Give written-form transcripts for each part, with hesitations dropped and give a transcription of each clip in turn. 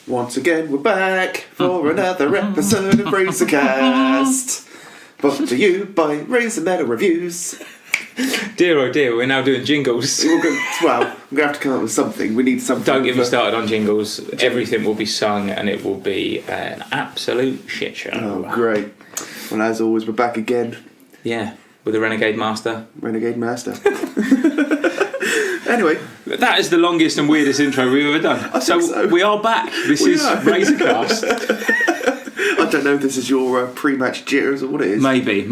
Once again, we're back for another episode of Razorcast. Brought to you by Razor Metal Reviews. Dear oh dear, we're now doing jingles. We're going to have to come up with something. We need something. Don't get me started on jingles. Everything will be sung and it will be an absolute shit show. Oh, great. Well, as always, we're back again. Yeah, with the Renegade Master. Renegade Master. Anyway. That is the longest and weirdest intro we've ever done. I think so. We are back. This is Razorcast. I don't know if this is your pre-match jitters or what it is. Maybe.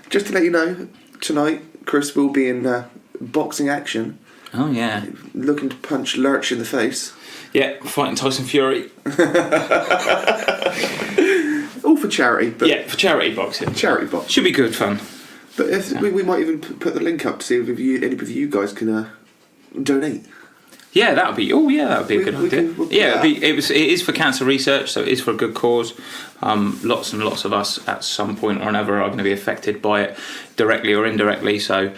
Just to let you know, tonight Chris will be in boxing action. Oh, yeah. Looking to punch Lurch in the face. Yeah, fighting Tyson Fury. All for charity. But yeah, for charity boxing. Charity boxing. Should be good fun. But we might even put the link up to see if any of you guys can donate. Yeah, that would be. Oh, yeah, that would be a good idea. It is for cancer research, so it is for a good cause. Lots and lots of us at some point or another are going to be affected by it, directly or indirectly. So,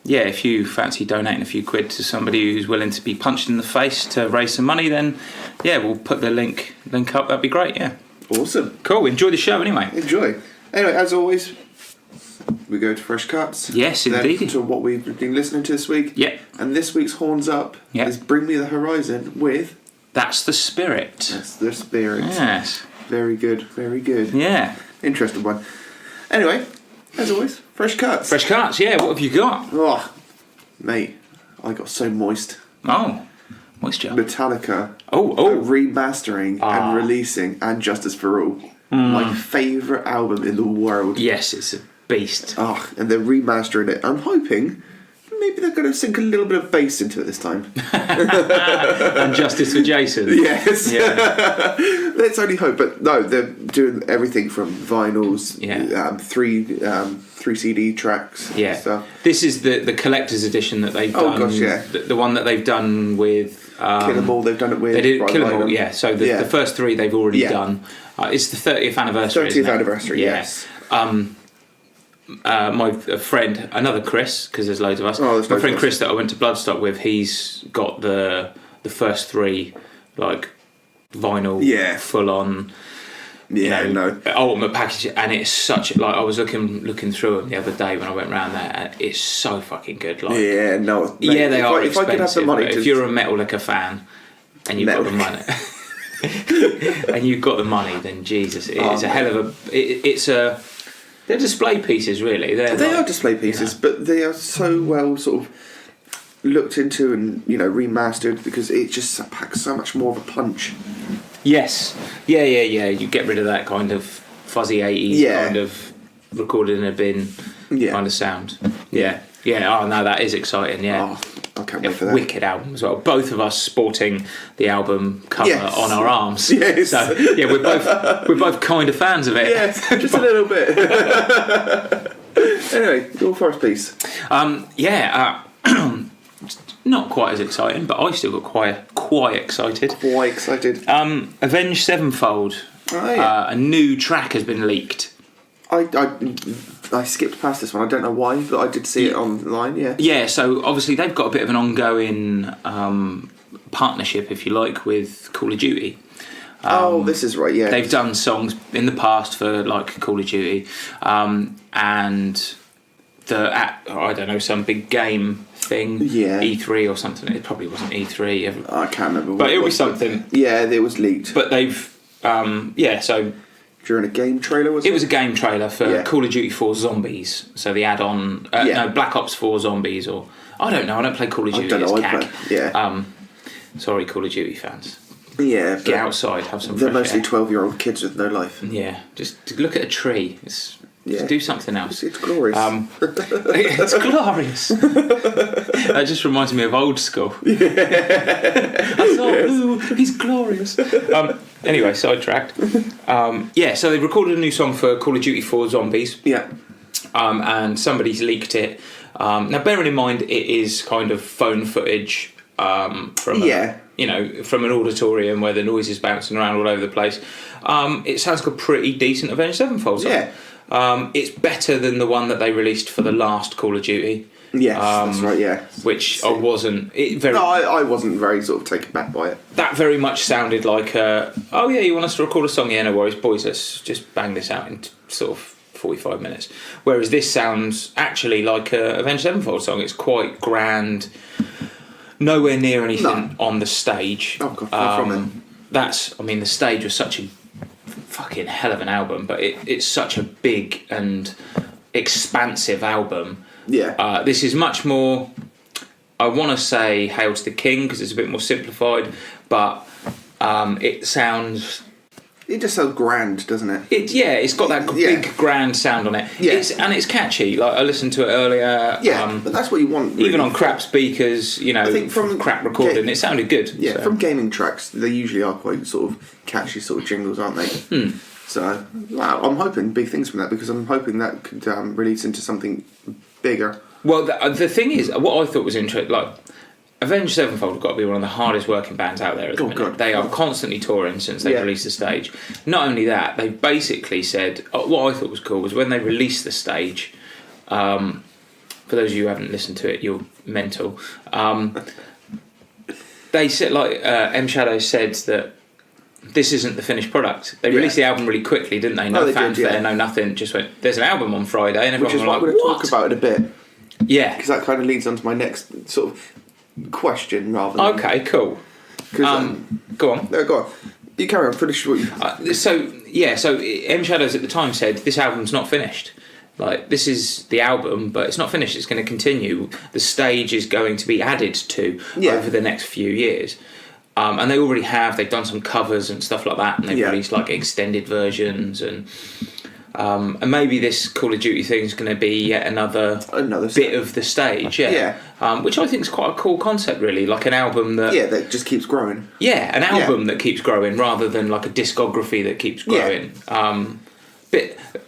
if you fancy donating a few quid to somebody who's willing to be punched in the face to raise some money, then we'll put the link up. That'd be great. Yeah. Awesome. Cool. Enjoy the show anyway. Enjoy. Anyway, as always, we go to fresh cuts. Yes, indeed. Then to what we've been listening to this week. Yeah. And this week's Horns Up is Bring Me the Horizon with... That's the Spirit. That's the Spirit. Yes. Very good, very good. Yeah. Interesting one. Anyway, as always, fresh cuts. Fresh cuts, yeah. What have you got? Oh, mate, I got so moist. Oh, moisture. Metallica. Oh. Remastering and releasing And Justice for All. My favourite album in the world. Yes, it's a beast. Oh, and they're remastering it. I'm hoping maybe they're going to sink a little bit of bass into it this time. And Justice for Jason. Yes. Yeah. Let's only hope. But no, they're doing everything from vinyls, three CD tracks. Yeah. Stuff. This is the collector's edition that they've done. Oh gosh, yeah. The one that they've done with Kill 'Em All. They've done it with. They did Kill 'Em All. Yeah. So the first three they've already done. It's the 30th anniversary. 30th anniversary. Yeah. Yes. My friend, another Chris, because there's loads of us. Oh, my friend Chris that I went to Bloodstock with, he's got the first three like vinyl, full on. Ultimate package, and it's such like I was looking through it the other day when I went round there, and it's so fucking good. Like, yeah, no, mate, yeah, they are if expensive. I could have the money if you're a Metallica fan and you've got the money, then Jesus, it's a hell of a. They're display pieces, really. They are display pieces, but they are so well sort of looked into and remastered because it just packs so much more of a punch. Yes. Yeah. You get rid of that kind of fuzzy 80s kind of recorded in a bin kind of sound. Yeah. Oh, no, that is exciting, yeah. Oh, I can't wait for that. Wicked album as well. Both of us sporting the album cover on our arms. Yes. So, yeah, we're both kind of fans of it. Yes, just a little bit. Anyway, your first piece. Not quite as exciting, but I still got quite excited. Quite excited. Avenged Sevenfold. Oh, yeah. A new track has been leaked. I skipped past this one. I don't know why, but I did see it online. Yeah. Yeah. So obviously they've got a bit of an ongoing partnership, if you like, with Call of Duty. This is right. Yeah. They've done songs in the past for like Call of Duty, and I don't know, some big game thing. Yeah. E3 or something. It probably wasn't E3. I can't remember. But it was something. Yeah, it was leaked. But they've so. During a game trailer, was it? It was a game trailer for Call of Duty 4 Zombies. So the add-on... Black Ops 4 Zombies or... I don't know, I don't play Call of Duty. It's CAC. Sorry, Call of Duty fans. Yeah. Get outside, have some They're fresh mostly air. 12-year-old kids with no life. Yeah, just look at a tree. Just do something else. It's glorious. It's glorious. That just reminds me of old school. Yeah. I thought, he's glorious. Anyway, sidetracked. So they recorded a new song for Call of Duty 4 Zombies. Yeah. And somebody's leaked it. Now, bearing in mind, it is kind of phone footage from from an auditorium where the noise is bouncing around all over the place. It sounds like a pretty decent Avenged Sevenfold song. Yeah. It's better than the one that they released for the last Call of Duty. Yes, that's right. Yeah, which I wasn't. I wasn't very sort of taken back by it. That very much sounded like, oh yeah, you want us to record a song? Yeah, no worries, boys. Let's just bang this out in sort of 45 minutes. Whereas this sounds actually like a Avenged Sevenfold song. It's quite grand. Nowhere near anything on the stage. Oh God, far from it. The stage was such a fucking hell of an album, but it's such a big and expansive album. Yeah. This is much more, I want to say Hail to the King because it's a bit more simplified, but it sounds... It just sounds grand, doesn't it? It's got that big grand sound on it. Yeah. It's catchy. Like I listened to it earlier. Yeah, but that's what you want. Really. Even on crap speakers, I think from crap recording, it sounded good. Yeah, so. From gaming tracks, they usually are quite sort of catchy sort of jingles, aren't they? So, I'm hoping big things from that because I'm hoping that could release into something bigger. Well, the thing is, what I thought was interesting, like Avenged Sevenfold have got to be one of the hardest working bands out there at the minute. God. They are constantly touring since they released the stage. Not only that, they basically said, what I thought was cool was when they released the stage, for those of you who haven't listened to it, you're mental. They said, M Shadow said that this isn't the finished product. They released the album really quickly, didn't they? No fanfare, no nothing. Just went, there's an album on Friday, and everyone was like, what? Which is what I'm going to talk about in a bit. Yeah. Because that kind of leads on to my next sort of question rather than... Okay, cool. Go on. No, go on. You carry on, finish what you... So M Shadows at the time said, this album's not finished. Like, this is the album, but it's not finished. It's going to continue. The stage is going to be added to over the next few years. And they already have. They've done some covers and stuff like that, and they've released like extended versions, and maybe this Call of Duty thing is going to be yet another bit of the stage. Which I think is quite a cool concept, really. Like an album that that just keeps growing. Yeah, an album that keeps growing rather than like a discography that keeps growing.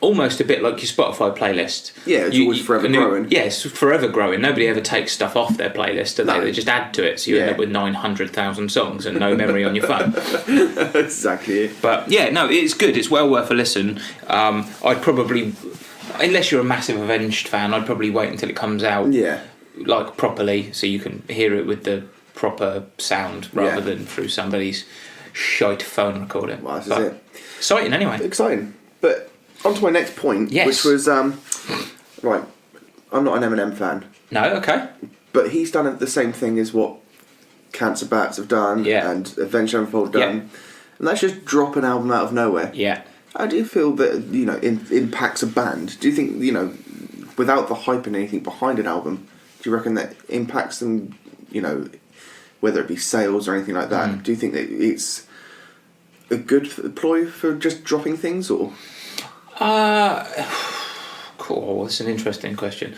Almost a bit like your Spotify playlist. Yeah, it's always forever growing. Yeah, it's forever growing. Nobody ever takes stuff off their playlist, do they? They just add to it, so you end up with 900,000 songs and no memory on your phone. Exactly. But yeah, no, it's good. It's well worth a listen. I'd probably, unless you're a massive Avenged fan, I'd probably wait until it comes out like properly, so you can hear it with the proper sound rather than through somebody's shite phone recording. Well, this is it. Exciting anyway. Exciting. But on to my next point, which was, right, I'm not an Eminem fan. No, okay. But he's done the same thing as what Cancer Bats have done and Avenged Sevenfold done. And that's just drop an album out of nowhere. Yeah. How do you feel that, impacts a band? Do you think, without the hype and anything behind an album, do you reckon that impacts them, whether it be sales or anything like that? Do you think that it's a good ploy for just dropping things, or? Cool. That's an interesting question.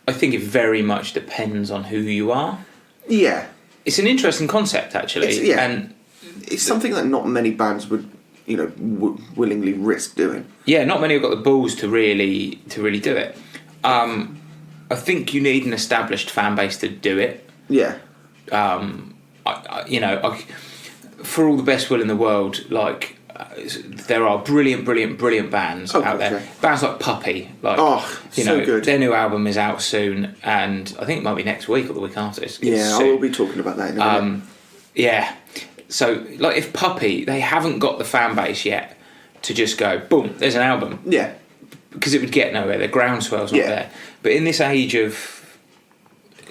I think it very much depends on who you are. Yeah. It's an interesting concept, actually. And it's something that not many bands would, willingly risk doing. Yeah, not many have got the balls to really do it. I think you need an established fan base to do it. Yeah. For all the best will in the world, there are brilliant bands out there. Okay. Bands like Puppy, so good. Their new album is out soon, and I think it might be next week or the week after. I will be talking about that in a minute. Yeah. So, if Puppy, they haven't got the fan base yet to just go, boom, there's an album. Yeah. Because it would get nowhere. The groundswell's not there. But in this age of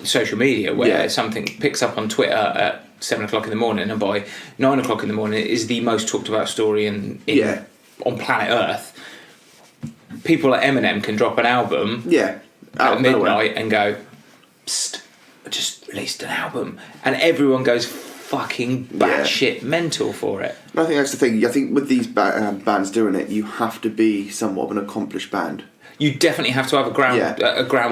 social media, where something picks up on Twitter at 7 o'clock in the morning, and by 9 o'clock in the morning it is the most talked about story on planet Earth. People like Eminem can drop an album at midnight and go, psst, I just released an album, and everyone goes fucking batshit mental for it. I think that's the thing. I think with these bands doing it, you have to be somewhat of an accomplished band. You definitely have to have a ground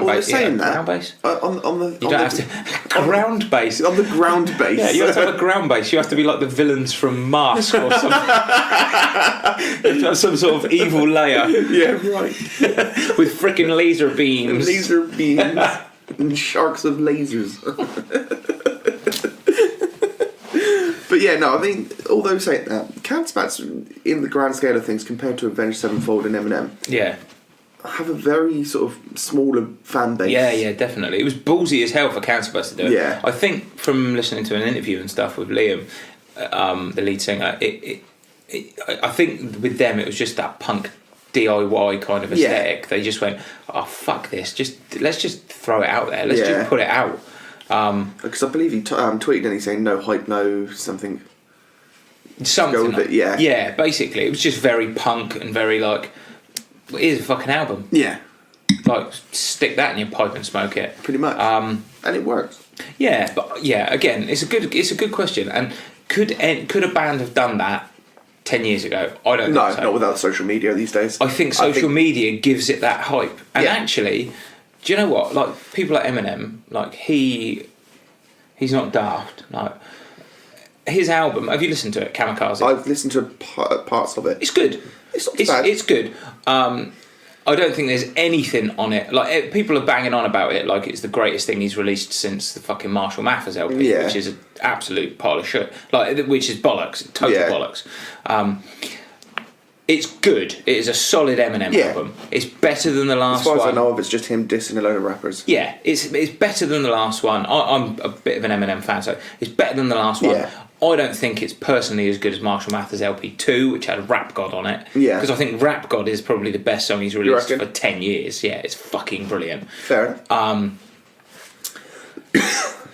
base. Saying that. Ground base? You don't have to. Ground base. On the ground base. Yeah, you have to have a ground base. You have to be like the villains from Mask or something. You have to have some sort of evil layer. Yeah, right. With frickin' laser beams. Laser beams. And sharks of lasers. But yeah, no, I mean, although saying that, Cancer Bats, in the grand scale of things, compared to Avenged Sevenfold and Eminem, have a very sort of smaller fan base. Yeah, definitely. It was ballsy as hell for Cancerbus to do it. Yeah. I think from listening to an interview and stuff with Liam, the lead singer, I think with them it was just that punk DIY kind of aesthetic. Yeah. They just went, oh fuck this, let's just throw it out there. Let's just put it out. Because I believe he tweeted and he's saying no hype, no something. Something like, yeah, basically it was just very punk and very like, here's a fucking album. Yeah, like stick that in your pipe and smoke it. Pretty much. And it works. Yeah, but again, it's a good question. And could a band have done that 10 years ago? I don't think so. Not without social media these days. I think social media gives it that hype. And actually, do you know what? Like people like Eminem, like he's not daft. Like his album, have you listened to it, Kamikaze? I've listened to parts of it. It's good. It's not bad. It's good. I don't think there's anything on it. Like people are banging on about it, like it's the greatest thing he's released since the fucking Marshall Mathers LP, which is an absolute pile of shit. Like, which is bollocks, total bollocks. It's good. It is a solid Eminem album. It's better than the last one. As far as I know of, it's just him dissing a load of rappers. Yeah, it's better than the last one. I'm a bit of an Eminem fan, so it's better than the last one. Yeah. I don't think it's personally as good as Marshall Mathers LP 2, which had Rap God on it. Yeah. Because I think Rap God is probably the best song he's released for 10 years. Yeah, it's fucking brilliant. Fair enough.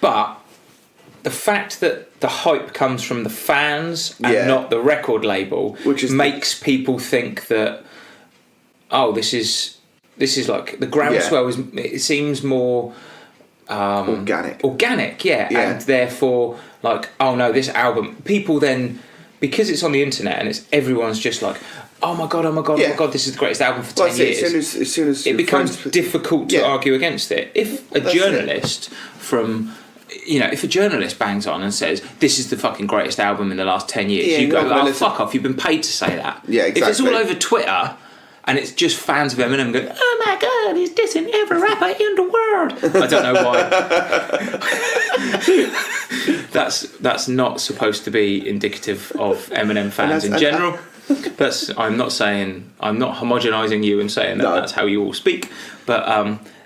But the fact that the hype comes from the fans and not the record label, makes people think that, oh, this is like the groundswell is. It seems more organic, and therefore, like, oh no, this album. People then, because it's on the internet and everyone's just like, oh my god, this is the greatest album for 10 years. As soon as it becomes difficult to argue against it. If a journalist if a journalist bangs on and says, this is the fucking greatest album in the last 10 years, you go, oh, fuck off, you've been paid to say that. Yeah, exactly. If it's all over Twitter and it's just fans of Eminem going, oh my god, he's dissing every rapper in the world. I don't know why. That's not supposed to be indicative of Eminem fans in general. I'm not homogenising you and saying that that's how you all speak, but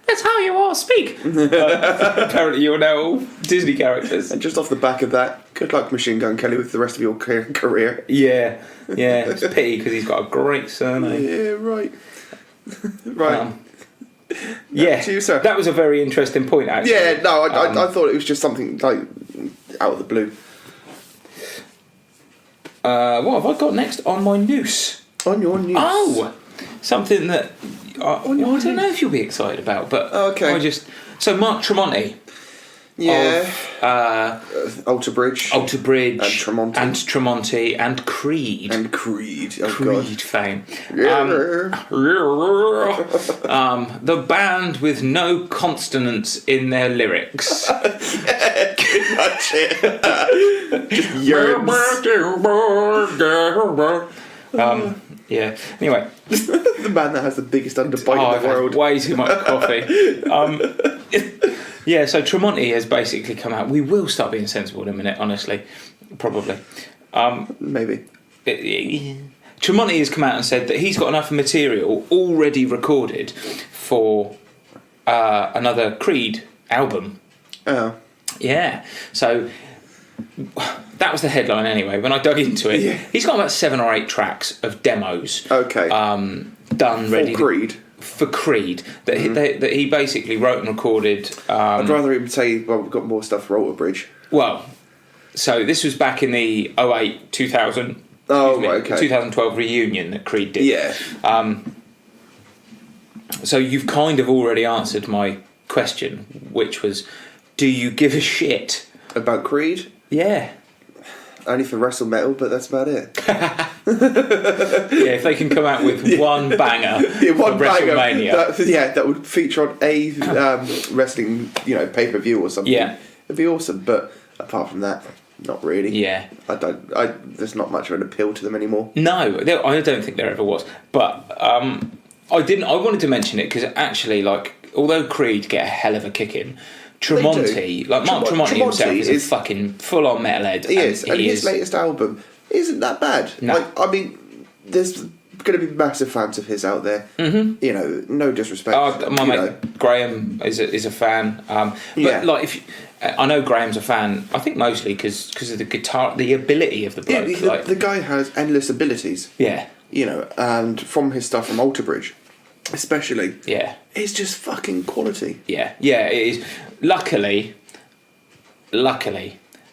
that's how you all speak. Apparently you're now all Disney characters. And just off the back of that, good luck Machine Gun Kelly with the rest of your career. Yeah, it's a pity because he's got a great surname. Yeah, right. Right. You, sir. That was a very interesting point, actually. Yeah, no, I thought it was just something like out of the blue. What have I got next on my news? On your news? Oh, something that I don't know if you'll be excited about, but so Mark Tremonti, of Alter Bridge, and Tremonti, and Creed, Creed fame, the band with no consonants in their lyrics. Pretty much it. Just yearns. Yeah. Anyway, the man that has the biggest underbite in the world. Way too much coffee. So Tremonti has basically come out. We will start being sensible in a minute, honestly, probably. Maybe. Tremonti has come out and said that he's got enough material already recorded for another Creed album. Oh. Yeah. So that was the headline anyway. When I dug into it, he's got about 7 or 8 tracks of demos. Okay. Done ready for Creed that he basically wrote and recorded. I'd rather him say, well, we've got more stuff for Alter Bridge. Well, so this was back in the 2008, 2000. Oh, okay. 2012 reunion that Creed did. Yeah. So you've kind of already answered my question, which was, do you give a shit about Creed? Yeah. Only for Wrestle Metal, but that's about it. If they can come out with one banger for WrestleMania. That would feature on a wrestling, pay-per-view or something. Yeah. It'd be awesome, but apart from that, not really. Yeah. There's not much of an appeal to them anymore. No, I don't think there ever was. But I wanted to mention it because actually, although Creed get a hell of a kick in, Tremonti, Mark Tremonti himself is a fucking full-on metalhead. He is, and his latest album isn't that bad. No. There's going to be massive fans of his out there. Mm-hmm. You know, no disrespect. My mate Graham is a fan. But like, I know Graham's a fan. I think mostly because of the guitar, the ability of the bloke. Yeah, the guy has endless abilities. Yeah. You know, and from his stuff from Alter Bridge, especially. Yeah. It's just fucking quality. Yeah. Yeah. It is. Luckily,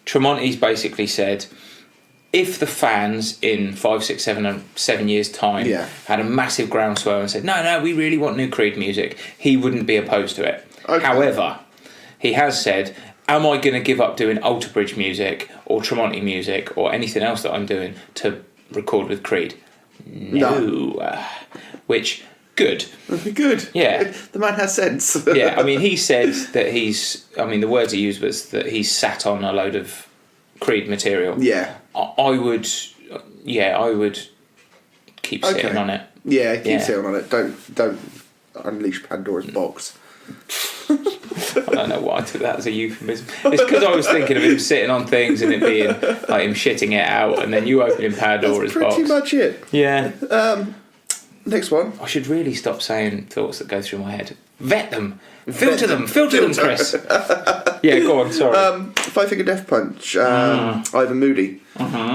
Tremonti's basically said, if the fans in 5, 6, 7 years' time had a massive groundswell and said, no, we really want new Creed music, he wouldn't be opposed to it. Okay. However, he has said, am I going to give up doing Alter Bridge music or Tremonti music or anything else that I'm doing to record with Creed? No. Which, good. Good. Yeah. The man has sense. Yeah, I mean, he said that the words he used was that he's sat on a load of Creed material. Yeah. I would keep sitting on it. Yeah, keep sitting on it. Don't unleash Pandora's box. I don't know why I took that as a euphemism. It's because I was thinking of him sitting on things and it being like him shitting it out, and then you opening Pandora's box. Pretty much it. Yeah. Next one. I should really stop saying thoughts that go through my head. Vet them. Filter them, Chris. Yeah, go on, sorry. Five Finger Death Punch, Ivan Moody.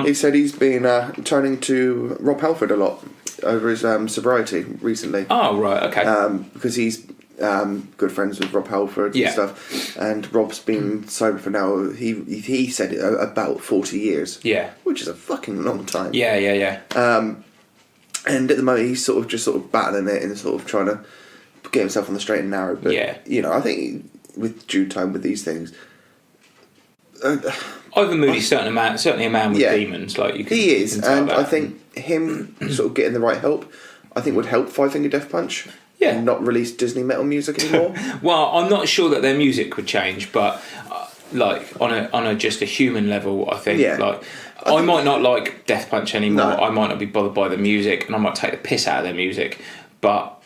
He said he's been turning to Rob Halford a lot over his sobriety recently. Oh, right, okay. Because he's good friends with Rob Halford and stuff. And Rob's been sober for now, he said it, about 40 years. Yeah. Which is a fucking long time. Yeah. And at the moment he's sort of battling it and sort of trying to get himself on the straight and narrow. But, you know, I think with due time with these things... Ivan Moody's certainly a man with demons. Like he is, and I think him sort of getting the right help, I think would help Five Finger Death Punch. Yeah, and not release Disney metal music anymore. Well, I'm not sure that their music would change, but like on a just a human level, I think I might not like Death Punch anymore. No. I might not be bothered by the music, and I might take the piss out of their music. But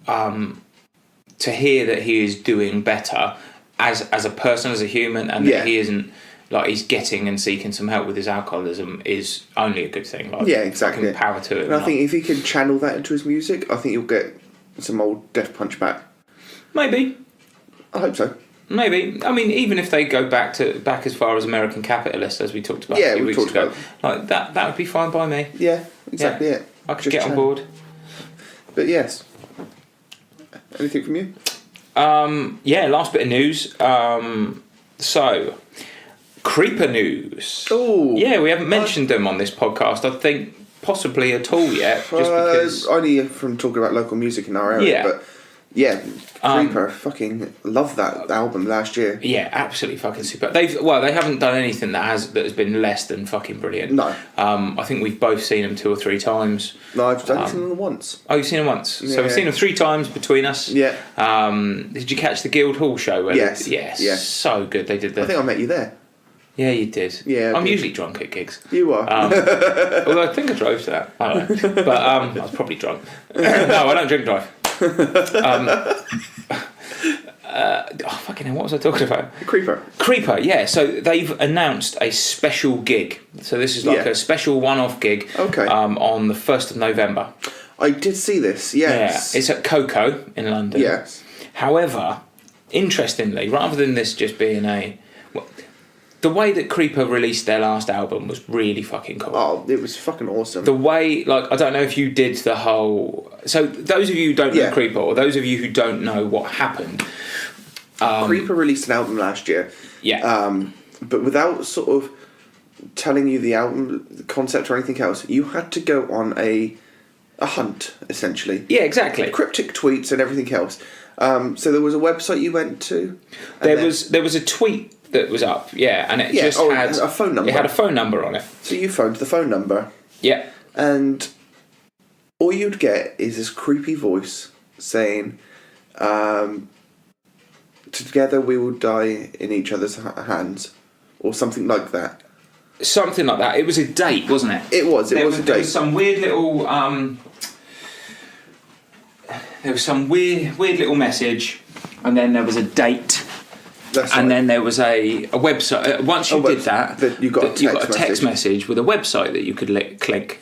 to hear that he is doing better as a person, as a human, and that he isn't like he's getting and seeking some help with his alcoholism is only a good thing. Like, exactly. Power to it. And I think if he can channel that into his music, I think you'll get some old Death Punch back. Maybe. I hope so. Maybe. I mean, even if they go back as far as American Capitalist, as we talked about a few weeks ago, like that would be fine by me. Yeah, exactly it. I could get on board. But yes. Anything from you? Last bit of news. So, Creeper news. Oh. Yeah, we haven't mentioned them on this podcast, I think, possibly at all yet. Just because... only from talking about local music in our area. Yeah. But, yeah, Creeper, fucking loved that album last year. Yeah, absolutely fucking super. They haven't done anything that has been less than fucking brilliant. No. I think we've both seen them 2 or 3 times. No, I've only seen them once. Oh, you've seen them once? Yeah. So we've seen them 3 times between us. Yeah. Did you catch the Guildhall show? Yes. Yes. So good. They did I think I met you there. Yeah, you did. Yeah, I'm usually drunk at gigs. You are. Although I think I drove to that. I don't know. But I was probably drunk. No, I don't drink and drive. Fucking hell, what was I talking about? Creeper, yeah. So they've announced a special gig. So this is like a special one-off gig. Okay. On the 1st of November. I did see this, yes. Yeah, it's at Coco in London. Yes. However, interestingly, rather than this just being the way that Creeper released their last album was really fucking cool. Oh, it was fucking awesome. The way, I don't know if you did the whole... So, those of you who don't know Creeper, or those of you who don't know what happened... Creeper released an album last year. Yeah. But without sort of telling you the album, the concept or anything else, you had to go on a hunt, essentially. Yeah, exactly. Cryptic tweets and everything else. So there was a website you went to? There was a tweet that was up, and it just had a phone number. It had a phone number on it. So you phoned the phone number. Yeah. And all you'd get is this creepy voice saying, together we will die in each other's hands, or something like that. Something like that. It was a date, wasn't it? It was a date. There was some weird little... there was some weird little message, and then there was a date, And then there was a website. Once you did that, you got a text message with a website that you could click.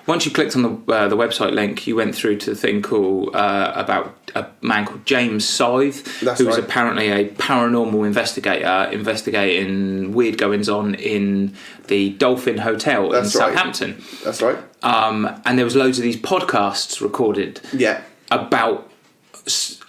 Once you clicked on the website link, you went through to the thing called about a man called James Scythe, who was apparently a paranormal investigator investigating weird goings on in the Dolphin Hotel in Southampton. That's right. And there was loads of these podcasts recorded. Yeah. About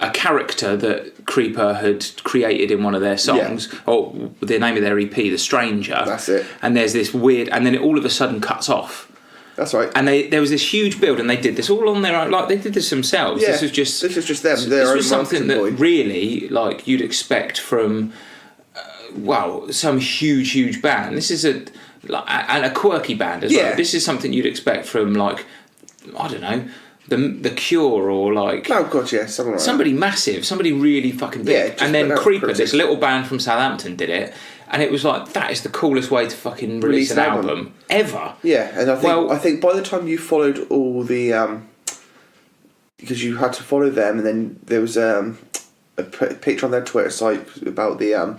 a character that Creeper had created in one of their songs, or the name of their EP, The Stranger. That's it. And there's this weird, and then it all of a sudden cuts off. That's right. And there was this huge build, and they did this all on their own. Like, they did this themselves. Yeah. This was just them. This was something that really, like, you'd expect from, some huge band. This is and a quirky band as well. This is something you'd expect from, like, I don't know, the Cure, or like somebody massive, somebody really fucking big. And then Creeper, this little band from Southampton, did it, and it was like, that is the coolest way to fucking release an album ever. Yeah, and I think by the time you followed all the because you had to follow them, and then there was a picture on their Twitter site about the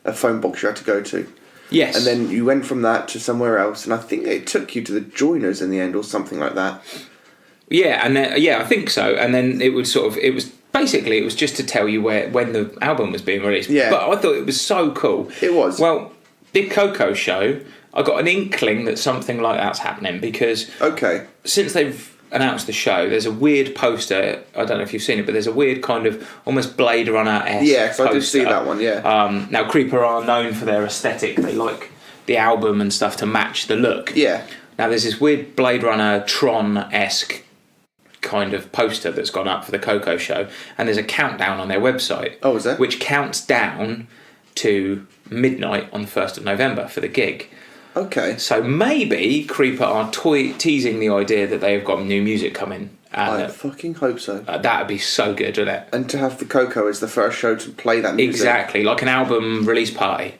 a phone box you had to go to. Yes. And then you went from that to somewhere else, and I think it took you to the Joiners in the end, or something like that. Yeah, and then I think so. And then it was just to tell you when the album was being released. Yeah. But I thought it was so cool. It was. Well, Big Coco Show, I got an inkling that something like that's happening, because since they've announced the show, there's a weird poster. I don't know if you've seen it, but there's a weird kind of almost Blade Runner-esque poster. I did see that one. Yeah. Now, Creeper are known for their aesthetic. They like the album and stuff to match the look. Yeah. Now, there's this weird Blade Runner Tron-esque kind of poster that's gone up for the Coco Show, and there's a countdown on their website. Oh, is there? Which counts down to midnight on the 1st of November for the gig. Okay. So maybe Creeper are teasing the idea that they have got new music coming. I fucking hope so. That would be so good, wouldn't it? And to have the Coco as the first show to play that music. Exactly, like an album release party.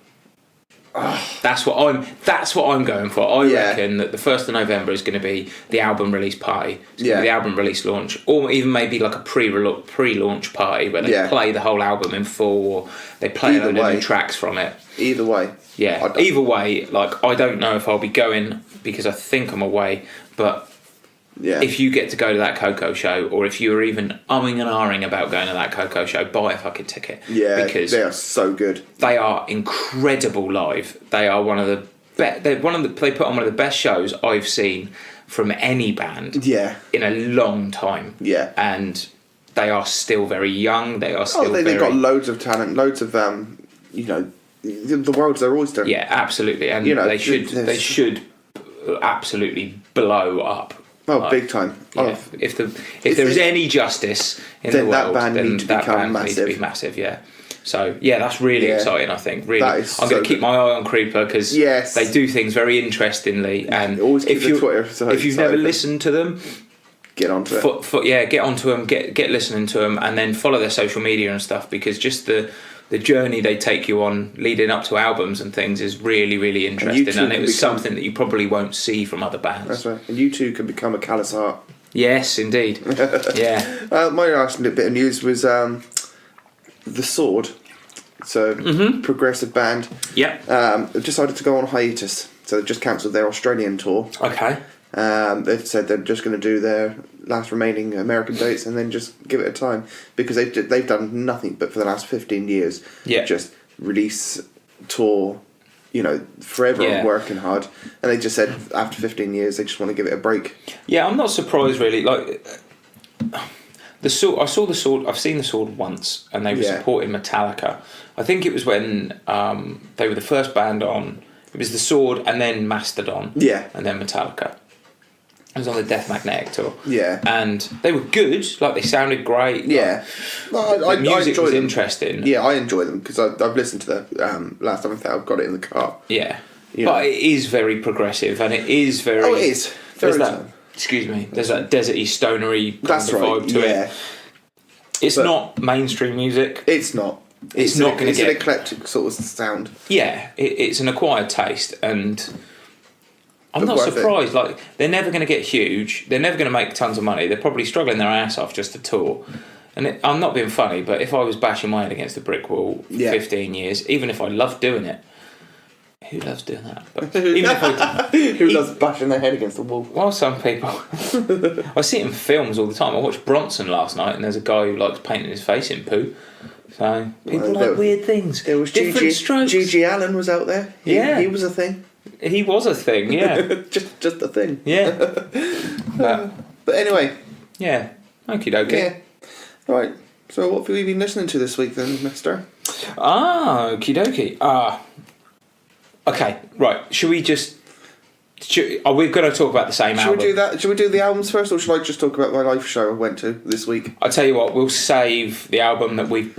That's what I'm going for. I reckon that the 1st of November is going to be the album release party. It's going to be the album release launch, or even maybe like a pre-launch party where they play the whole album in full, or they play a load of new tracks from it. Either way. Yeah. Either way, like, I don't know if I'll be going, because I think I'm away, but if you get to go to that Coco Show, or if you're even umming and ahhing about going to that Coco Show, buy a fucking ticket. Yeah, because they are so good. They are incredible live. They are one of the they put on one of the best shows I've seen from any band. Yeah. In a long time. Yeah. And they are still very young. They are still. They've got loads of talent, loads of the world's their oyster. Yeah, absolutely, and they should absolutely blow up. Oh, big time! Yeah, if there is any justice in the world, then that band needs to be massive. Yeah. So that's really exciting. I think really, I'm going to keep my eye on Creeper, because they do things very interestingly. And if you've never listened to them, get onto it. Get onto them. Get listening to them, and then follow their social media and stuff, because just the journey they take you on leading up to albums and things is really, really interesting, and it was something that you probably won't see from other bands. That's right. And you too can become a Callous Heart. Yes, indeed. Yeah. My last bit of news was The Sword. It's a progressive band. Yeah. They've decided to go on hiatus, so they've just cancelled their Australian tour. Okay. They've said they're just going to do their last remaining American dates and then just give it a time, because they've done nothing but for the last 15 years just release, tour, forever working hard, and they just said after 15 years they just want to give it a break. Yeah, I'm not surprised really. Like, the Sword, I've seen the Sword once, and they were supporting Metallica. I think it was when they were the first band on. It was the Sword and then Mastodon, and then Metallica. It was on the Death Magnetic tour. Yeah. And they were good. Like, they sounded great. Yeah. The music was interesting. Yeah, I enjoy them, because I've listened to the last time. I think I've got it in the car. Yeah. But it is very progressive, and it is very... Oh, it is. Very excuse me. There's that deserty, stonery kind of vibe to it. It's not mainstream music. It's not. It's not going to get... It's an eclectic sort of sound. Yeah. It's an acquired taste, and... I'm not surprised. Like, they're never going to get huge. They're never going to make tons of money. They're probably struggling their ass off just to tour. And I'm not being funny, but if I was bashing my head against a brick wall 15 years, even if I loved doing it, who loves doing that? But even if who loves bashing their head against the wall? Well, some people. I see it in films all the time. I watched Bronson last night, and there's a guy who likes painting his face in poo. So people like weird things. There was different strokes. G.G. Allen was out there. He was a thing. He was a thing. Yeah, just a thing. Yeah. But anyway. Yeah. Okie dokie. Yeah. Right. So what have you been listening to this week then, Mister? Okie dokie. Okay. Right. Should we just? Are we going to talk about the same album? Should we do that? Should we do the albums first, or should I just talk about my live show I went to this week? I'll tell you what. We'll save the album that we've.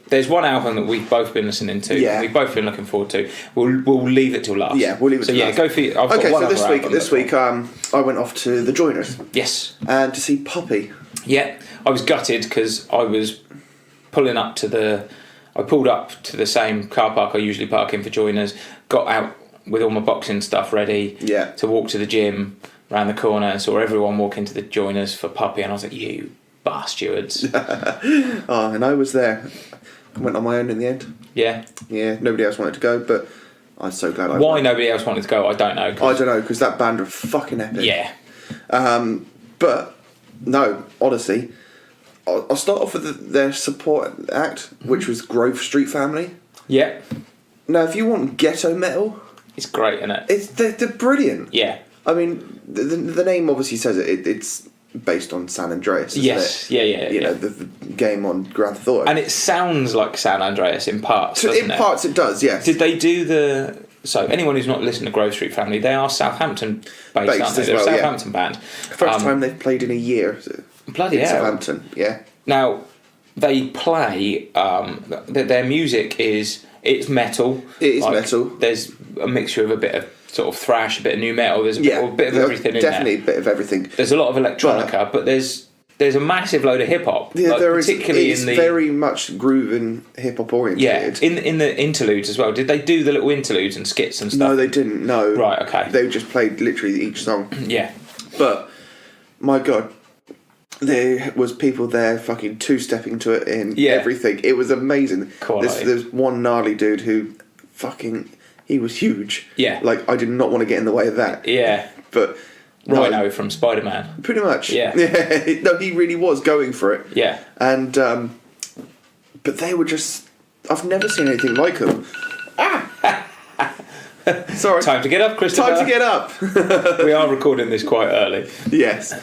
There's one album that we've both been listening to. Yeah. We've both been looking forward to. We'll leave it till last. Yeah, we'll leave it till last. So yeah, go for it. Okay, so this week, I went off to the Joiners. Yes. And to see Poppy. Yeah, I was gutted because I was pulling up to the. I pulled up to the same car park I usually park in for Joiners. Got out with all my boxing stuff ready. Yeah. To walk to the gym around the corner and saw everyone walk into the Joiners for Puppy, and I was like, "You bastards!" And I was there. I went on my own in the end. Yeah. Yeah. Nobody else wanted to go, but I'm so glad I went. Why nobody else wanted to go, I don't know. I don't know, because that band are fucking epic. Yeah. But no, honestly, I'll start off with their support act, which was Grove Street Family. Yeah. Now, if you want ghetto metal, it's great, isn't it? They're brilliant. Yeah. I mean, the name obviously says it. It's based on San Andreas. Yes. It? Yeah. You know, the game on Grand Theft Auto. And it sounds like San Andreas in parts. So in parts, it does. Yes. Did they do the? So anyone who's not listened to Grove Street Family, they are Southampton based, aren't they? They're a Southampton band. First time they've played in a year. Bloody hell. Southampton, yeah. Now, they play. Their music it's metal. It is metal. There's a mixture of a bit of sort of thrash, a bit of new metal. There's a bit of everything in there. Definitely a bit of everything. There's a lot of electronica, but there's a massive load of hip hop. Yeah, there is. Particularly It's very much groove and hip hop oriented. Yeah, in the interludes as well. Did they do the little interludes and skits and stuff? No, they didn't. No. Right. Okay. They just played literally each song. Yeah. But my God, there was people there fucking two-stepping to it in everything. It was amazing. There's one gnarly dude who he was huge. Yeah. Like, I did not want to get in the way of that. Yeah. But Rhino from Spider-Man. Pretty much. Yeah. No, he really was going for it. Yeah. And but they were just, I've never seen anything like them. Sorry. Time to get up, Christopher. Time to get up. We are recording this quite early. Yes.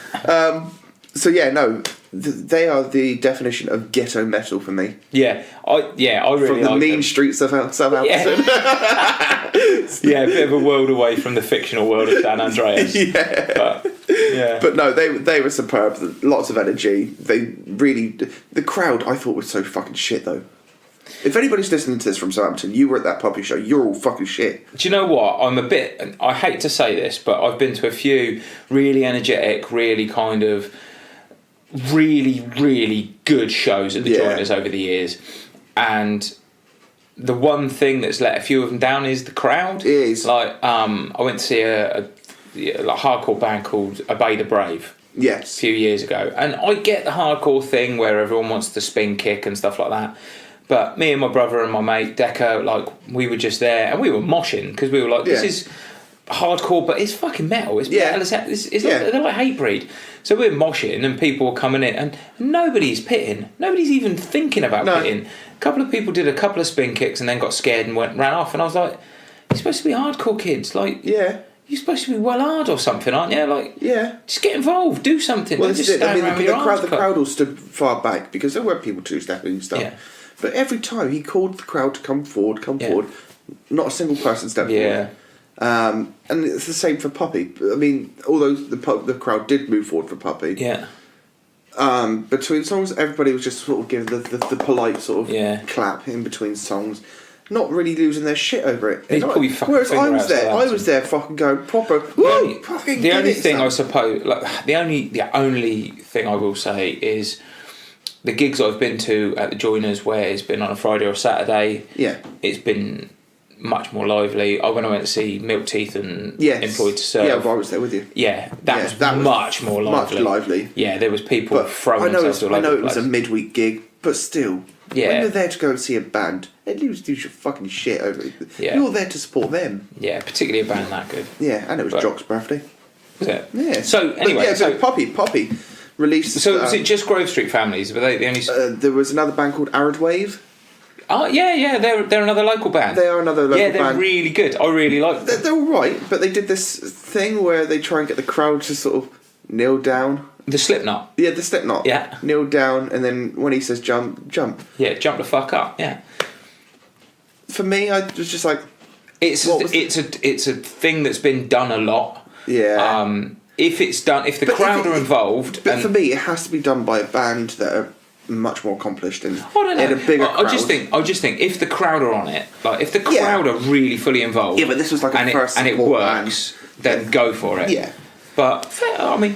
So yeah, no, they are the definition of ghetto metal for me. Yeah, I really from the like mean them. streets of Southampton. Yeah, a bit of a world away from the fictional world of San Andreas. But no, they were superb. Lots of energy. They really, the crowd I thought was so fucking shit though. If anybody's listening to this from Southampton, you were at that Poppy show, you're all fucking shit. Do you know what? I hate to say this, but I've been to a few really energetic, really kind of really, really good shows at the Joiners over the years. And the one thing that's let a few of them down is the crowd. It is. Like, I went to see a hardcore band called Obey the Brave. Yes. A few years ago. And I get the hardcore thing where everyone wants to spin kick and stuff like that. But me and my brother and my mate, Deco, like, we were just there and we were moshing because we were like, this is hardcore, but it's fucking metal. It's metal as hell. They're like Hatebreed. So we're moshing and people were coming in and nobody's pitting. Nobody's even thinking about pitting. A couple of people did a couple of spin kicks and then got scared and ran off. And I was like, you're supposed to be hardcore kids. Like, you're supposed to be well hard or something, aren't you? Like, just get involved, do something. Well, Don't just stand around with your arms the crowd all stood far back because there were people two-stepping and stuff. Yeah. But every time he called the crowd to come forward, not a single person stepped forward. And it's the same for Puppy. I mean, although the crowd did move forward for Puppy. Yeah. Between songs, everybody was just sort of giving the polite sort of clap in between songs, not really losing their shit over it. Whereas I was there fucking going proper. Woo! The only thing I suppose, like the only thing I will say is the gigs I've been to at the Joiners where it's been on a Friday or a Saturday. Yeah. It's been much more lively. When I went to see Milk Teeth and Employed to Serve. Yeah, well, I was there with you. Yeah, that was much more lively. Much lively. Yeah, there was people throwing themselves all over the place. I know it was a midweek gig, but still, when you're there to go and see a band, at least do your fucking shit over it. Yeah. You're there to support them. Yeah, particularly a band that good. Yeah, and it was Jock's birthday. Was it? Yeah. So anyway, so Poppy released. So was it just Grove Street Families? Were they the only? There was another band called Arid Wave. Oh yeah, they're another local band. They are another local band. Yeah, they're really good. I really like them. They're all right, but they did this thing where they try and get the crowd to sort of kneel down. The Slipknot. Yeah, the Slipknot. Yeah. Kneel down, and then when he says jump, jump. Yeah, jump the fuck up. Yeah. For me, I was just like, it's a thing that's been done a lot. Yeah. If the crowd are involved, but for me, it has to be done by a band that are much more accomplished and I don't know. in a bigger crowd. I just think if the crowd are on it, like if the crowd are really fully involved, yeah, but this was like a first and it works, then go for it. Yeah. But I mean,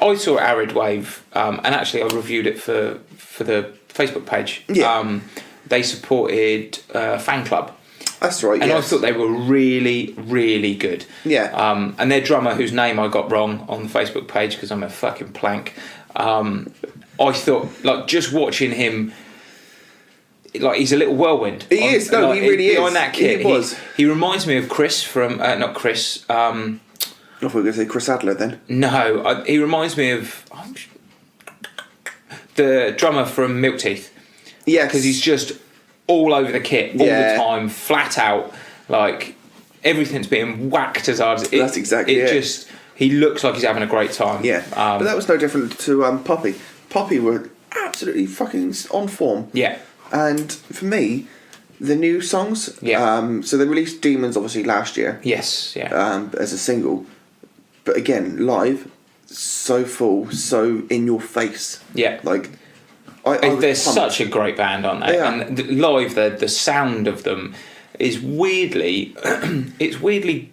I saw Arid Wave, and actually I reviewed it for the Facebook page. Yeah. They supported Fan Club. That's right. And I thought they were really, really good. Yeah. And their drummer, whose name I got wrong on the Facebook page because I'm a fucking plank. I thought, like, just watching him, like, he's a little whirlwind. He is. No, like, he really is. Behind that kit, he reminds me of Chris from not Chris. I thought we were going to say Chris Adler then. No, he reminds me of the drummer from Milk Teeth. Yes, because he's just all over the kit all the time, flat out, like everything's being whacked as hard as it. That's exactly it. Just he looks like he's having a great time. Yeah, but that was no different to Poppy. Poppy were absolutely fucking on form. Yeah, and for me, the new songs. Yeah. So they released Demons obviously last year. Yes. Yeah. As a single, but again live, so full, so in your face. Yeah. Like. They're such a great band, aren't they? And live, the sound of them is weirdly, it's weirdly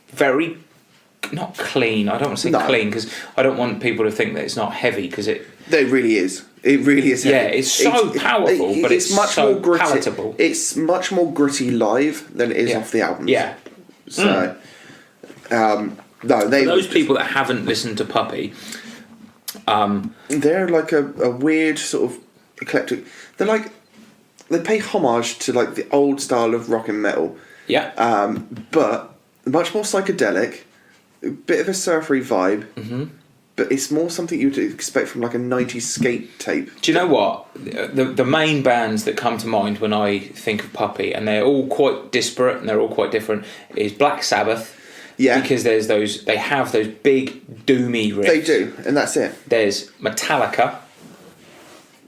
very not clean. I don't want to say clean because I don't want people to think that it's not heavy because it. It really is. It really is heavy. Yeah, it's so powerful, but it's much so more gritty. palatable. It's much more gritty live than it is off the albums. Yeah. So, no, For those people that haven't listened to Puppy. They're like a weird sort of eclectic. They're like they pay homage to like the old style of rock and metal. Yeah. But much more psychedelic, a bit of a surfery vibe. Mm-hmm. But it's more something you'd expect from like a 90s skate tape. Do you know what? The main bands that come to mind when I think of Puppy, and they're all quite disparate and they're all quite different, is Black Sabbath. Yeah. Because they have those big doomy riffs. They do, and that's it. There's Metallica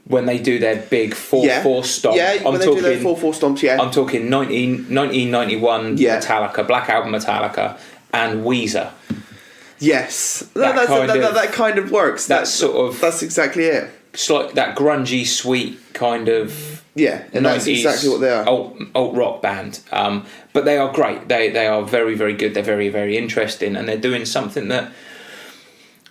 when they do their big 4/4 stomp. Yeah, when they do their 4/4 stomps, yeah. I'm talking 1991 Metallica, Black Album Metallica, and Weezer. Yes. That kind of works. That's exactly it. It's like that grungy, sweet kind of... Yeah, and that's exactly what they are. Alt rock band. But they are great. They are very, very good. They're very, very interesting. And they're doing something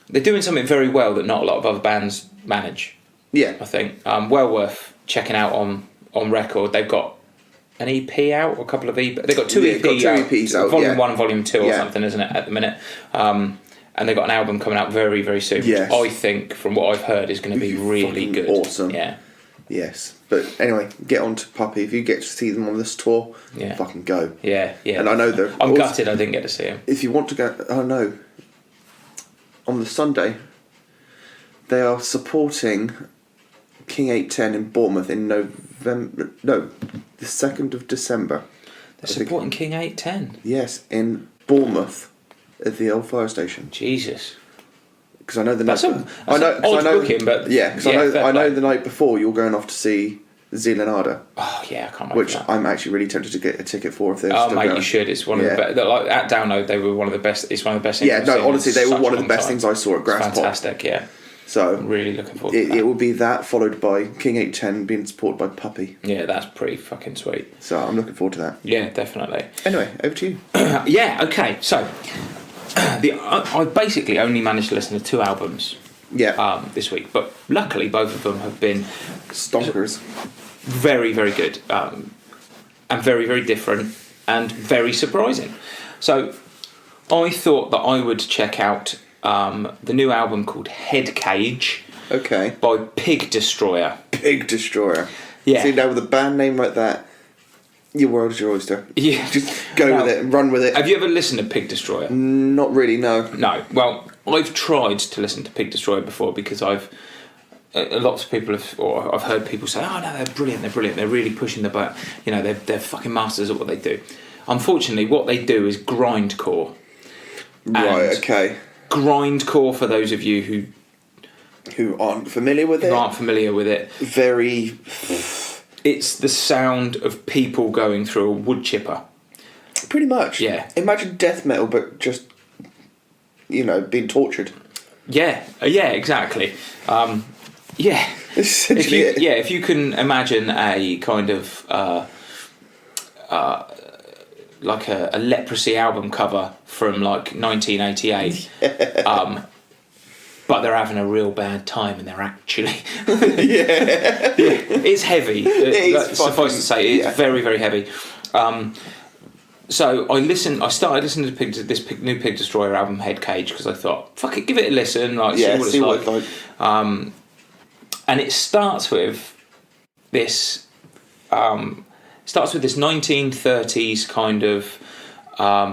very well that not a lot of other bands manage. Yeah. I think. Well worth checking out on record. They've got an EP out, or a couple of EPs. They've got two EPs out. Volume 1 and Volume 2 or something, isn't it, at the minute? And they've got an album coming out very, very soon, which I think, from what I've heard, is going to be really good. Awesome. Yeah. Yes. But anyway, get on to Puppy. If you get to see them on this tour, fucking go. Yeah. And I know they're... I'm gutted I didn't get to see them. If you want to go... Oh, no. On the Sunday, they are supporting King 810 in Bournemouth in November... No, the 2nd of December. They're supporting King 810? Yes, in Bournemouth at the old fire station. Jesus. Because I know the night. I know booking, but because I know the night before you're going off to see Zealand. Oh yeah, I can't wait. Which for that. I'm actually really tempted to get a ticket for if they're still going. You should. It's one of the best. Like at Download, they were one of the best. It's one of the best. Yeah, no, honestly, they were one of the best things I saw at Grass Pop. Fantastic, yeah. So I'm really looking forward to that. It will be that followed by King 810 being supported by Puppy. Yeah, that's pretty fucking sweet. So I'm looking forward to that. Yeah, definitely. Anyway, over to you. Yeah. Okay. So I basically only managed to listen to 2 albums. Yeah. This week, but luckily both of them have been stonkers, very, very good, and very, very different. and very surprising. So I thought that I would check out the new album called Head Cage. Okay. By Pig Destroyer. Pig Destroyer. Yeah. See, now with a band name like that, your world's your oyster. Yeah. Just go with it and run with it. Have you ever listened to Pig Destroyer? Not really, no. No. Well, I've tried to listen to Pig Destroyer before because lots of people I've heard people say, oh no, they're brilliant, they're really pushing the boat. You know, they're fucking masters at what they do. Unfortunately, what they do is grindcore. Right, okay. Grindcore, for those of you who aren't familiar with it. Very. It's the sound of people going through a wood chipper. Pretty much. Yeah. Imagine death metal, but just, being tortured. Yeah, exactly. Yeah. Essentially if you can imagine a kind of like a leprosy album cover from like 1988. But they're having a real bad time, and they're actually it's heavy. Suffice to say, it's very, very heavy. So I started listening to this new Pig Destroyer album, Head Cage, because I thought, fuck it, give it a listen, see what it's like. And it starts with this 1930s kind of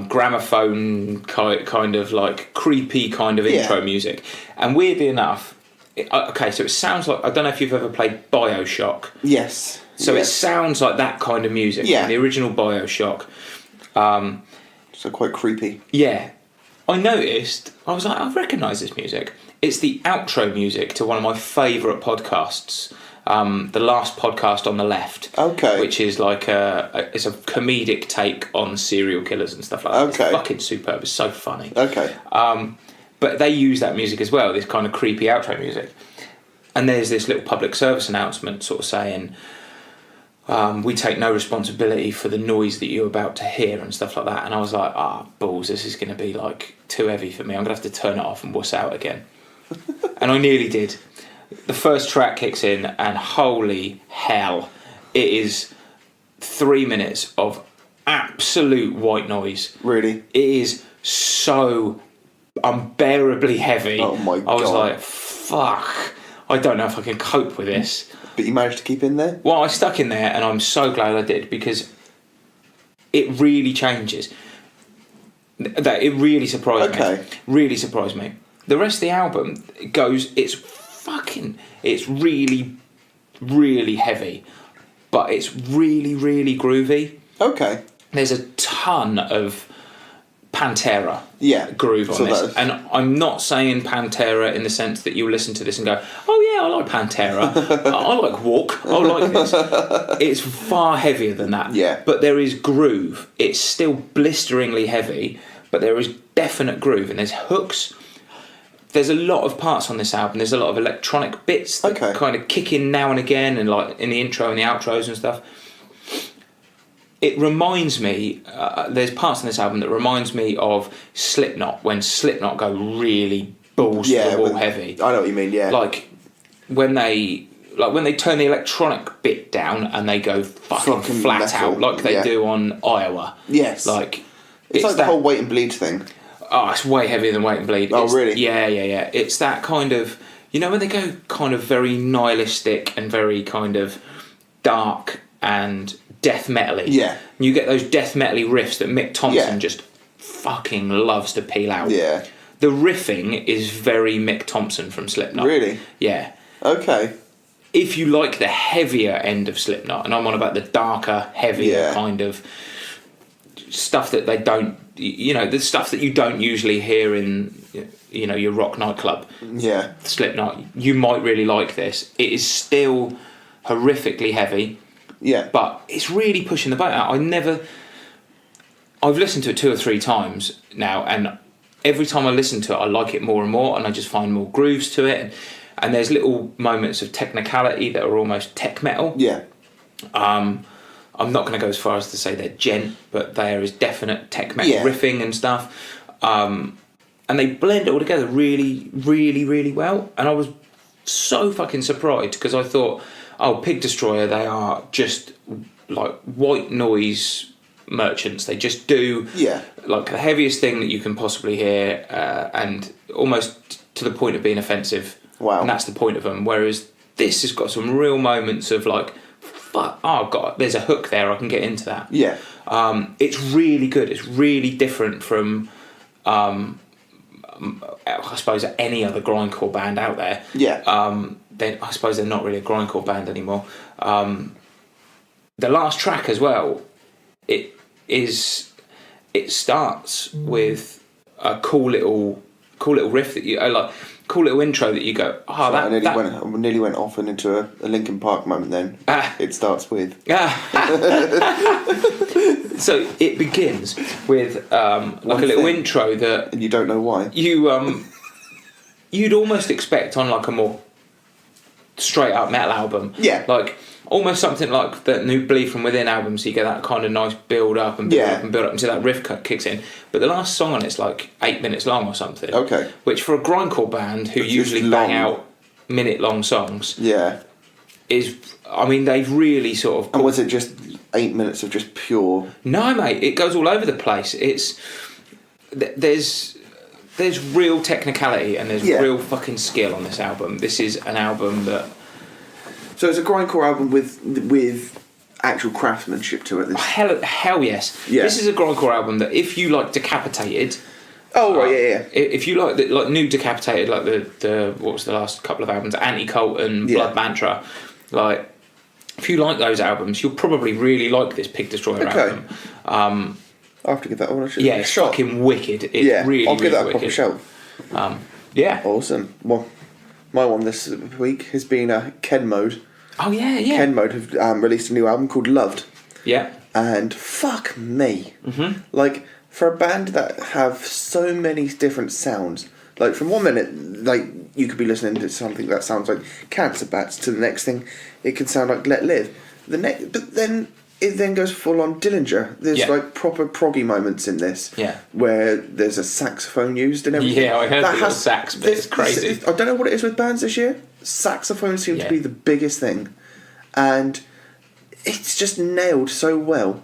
gramophone kind of like creepy kind of intro music, and weirdly enough, so it sounds like, I don't know if you've ever played BioShock. Yes. So it sounds like that kind of music. Yeah. The original BioShock. So quite creepy. Yeah. I noticed, I was like, I recognise this music. It's the outro music to one of my favourite podcasts. The Last Podcast on the Left. Okay. Which is like it's a comedic take on serial killers and stuff like that. Okay. It's fucking superb. It's so funny. Okay. But they use that music as well, this kind of creepy outro music. And there's this little public service announcement sort of saying, we take no responsibility for the noise that you're about to hear and stuff like that. And I was like, balls, this is going to be like too heavy for me. I'm going to have to turn it off and wuss out again. And I nearly did. The first track kicks in, and holy hell, it is 3 minutes of absolute white noise. Really? It is so unbearably heavy. Oh my God. I was like, fuck, I don't know if I can cope with this. But you managed to keep in there? Well, I stuck in there, and I'm so glad I did, because it really changes. It really surprised me. Really surprised me. The rest of the album it's really, really heavy, but it's really, really groovy. Okay. There's a ton of Pantera groove on so this. And I'm not saying Pantera in the sense that you'll listen to this and go, oh yeah, I like Pantera. I like Walk. I like this. It's far heavier than that. Yeah. But there is groove. It's still blisteringly heavy, but there is definite groove, and there's hooks. There's a lot of parts on this album. There's a lot of electronic bits that kind of kick in now and again, and like in the intro and the outros and stuff. It reminds me, there's parts on this album that reminds me of Slipknot, when Slipknot go really balls to the wall heavy. I know what you mean, yeah. Like when they turn the electronic bit down and they go fucking flat metal, out, like they do on Iowa. Yes. Like it's like the whole Wait and Bleed thing. Oh, it's way heavier than Wait and Bleed. Oh, really? Yeah. It's that kind of, when they go kind of very nihilistic and very kind of dark and death metal-y. Yeah. You get those death metal-y riffs that Mick Thompson just fucking loves to peel out. Yeah. The riffing is very Mick Thompson from Slipknot. Really? Yeah. Okay. If you like the heavier end of Slipknot, and I'm on about the darker, heavier kind of stuff that they don't, the stuff that you don't usually hear in, your rock nightclub. Yeah. Slipknot, you might really like this. It is still horrifically heavy. Yeah. But it's really pushing the boat out. I've listened to it 2 or 3 times now, and every time I listen to it, I like it more and more, and I just find more grooves to it. And there's little moments of technicality that are almost tech metal. Yeah. I'm not going to go as far as to say they're gent, but there is definite tech metal riffing and stuff. And they blend it all together really, really, really well. And I was so fucking surprised, because I thought, Pig Destroyer, they are just like white noise merchants. They just do like the heaviest thing that you can possibly hear, and almost to the point of being offensive. Wow. And that's the point of them. Whereas this has got some real moments of like, fuck, oh god, there's a hook there, I can get into that. Yeah. It's really good. It's really different from, I suppose, any other grindcore band out there. Yeah. I suppose they're not really a grindcore band anymore. The last track as well, it starts with a cool little riff that you like, cool little intro that you go, oh, I nearly went off and into a Linkin Park moment. Then it starts with. So it begins with like a little intro that, and you don't know why. You'd almost expect on like a more straight up metal album. Yeah. Like almost something like the new Bleed From Within album, so you get that kind of nice build up and build up and build up until that riff kicks in. But the last song on it's like 8 minutes long or something. Okay. Which for a grindcore band who usually bang out minute long songs. Yeah. They've really sort of. And was it just 8 minutes of just pure? No, mate. It goes all over the place. There's real technicality and there's real fucking skill on this album. This is an album that. So it's a grindcore album with actual craftsmanship to it. Hell yes. Yeah. This is a grindcore album that if you like Decapitated. Oh right, yeah. If you like new Decapitated, like the what was the last couple of albums, Anti-Cult and Blood Mantra, like if you like those albums, you'll probably really like this Pig Destroyer album. I'll have to give that one a shot. Yeah, it's fucking wicked. It's really, I'll give that a wicked. proper shout. Awesome. Well, my one this week has been Ken Mode. Oh yeah. Ken Mode have released a new album called Loved. Yeah. And fuck me. Mm-hmm. Like, for a band that have so many different sounds, like from 1 minute, like you could be listening to something that sounds like Cancer Bats, to the next thing it could sound like Let Live. But then it then goes full on Dillinger. There's like proper proggy moments in this. Yeah. Where there's a saxophone used and everything. Yeah, I heard that sax bit. It's crazy. I don't know what it is with bands this year. Saxophones seem to be the biggest thing. And it's just nailed so well.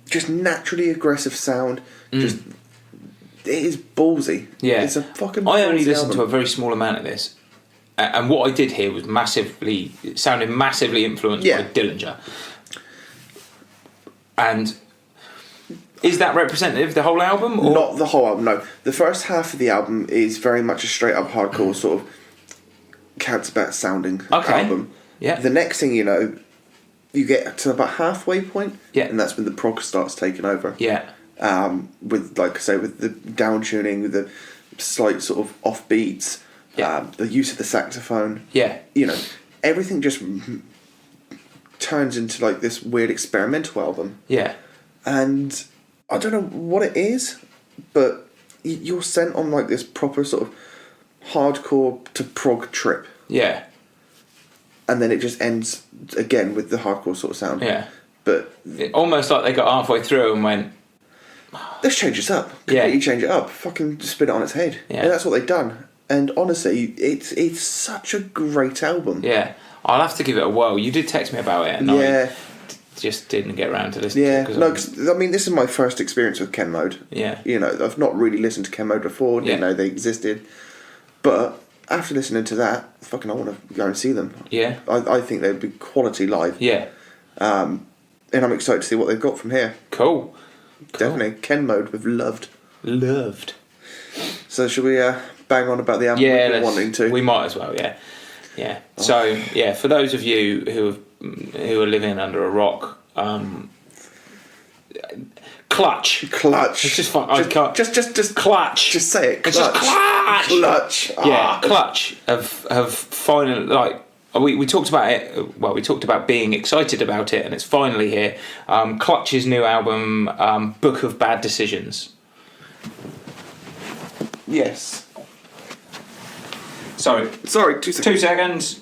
Just naturally aggressive sound. It is ballsy. Yeah. It's a fucking I only ballsy listened album. to a very small amount of this. And what I did hear was it sounded massively influenced by Dillinger. And is that representative of the whole album? Or? Not the whole album, no. The first half of the album is very much a straight up hardcore sort of Cancer Bat sounding album. Yeah. The next thing you know, you get to about halfway point, and that's when the prog starts taking over. Yeah. With, like I say, with the down tuning, with the slight sort of off beats, the use of the saxophone. Yeah. You know, everything just turns into like this weird experimental album. Yeah. And I don't know what it is, but you're sent on like this proper sort of hardcore to prog trip. Yeah. And then it just ends again with the hardcore sort of sound. Yeah. But almost like they got halfway through and went, let's change this up. Completely change it up. Fucking spin it on its head. Yeah. And that's what they've done. And honestly, it's such a great album. Yeah. I'll have to give it a whirl. You did text me about it, and I just didn't get around to listening to it. No, cause, I mean, this is my first experience with Ken Mode. Yeah. You know, I've not really listened to Ken Mode before, didn't know they existed. But after listening to that, fucking I want to go and see them. Yeah. I think they'd be quality live. Yeah. And I'm excited to see what they've got from here. Cool. Definitely. Ken Mode with Loved. Loved. So should we bang on about the album we've been wanting to? We might as well, yeah. Yeah. Oh. So, for those of you who are living under a rock, Clutch. It's just fun. Just Clutch. Just say it. Clutch. It's just Clutch. Clutch. Yeah, Clutch have finally, like, we talked about it. Well, we talked about being excited about it, and it's finally here. Clutch's new album, Book of Bad Decisions. Yes. Sorry, 2 seconds. 2 seconds.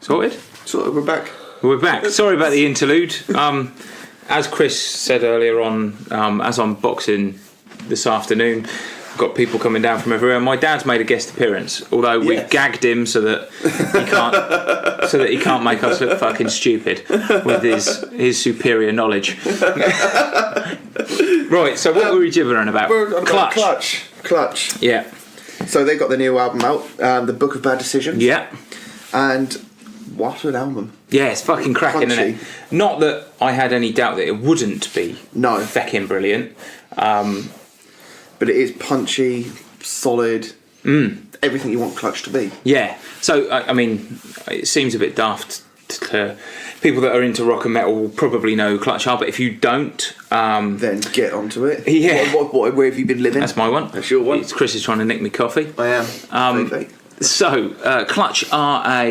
Sorted? We're back. We're back. Sorry about the interlude. As Chris said earlier on, as I'm boxing this afternoon, got people coming down from everywhere. My dad's made a guest appearance, although we've gagged him so that he can't make us look fucking stupid with his superior knowledge. Right, so what were we gibbering about? Clutch. Yeah. So they got the new album out, The Book of Bad Decisions. Yeah. And what an album. Yeah, it's fucking cracking, Punchy. isn't it? Not that I had any doubt that it wouldn't be feckin' brilliant. But it is punchy, solid, everything you want Clutch to be. Yeah. So, I mean, it seems a bit daft to people that are into rock and metal will probably know Clutch are, but if you don't... then get onto it. Yeah. Where have you been living? That's my one. That's your one. Chris is trying to nick me coffee. I am. So, Clutch are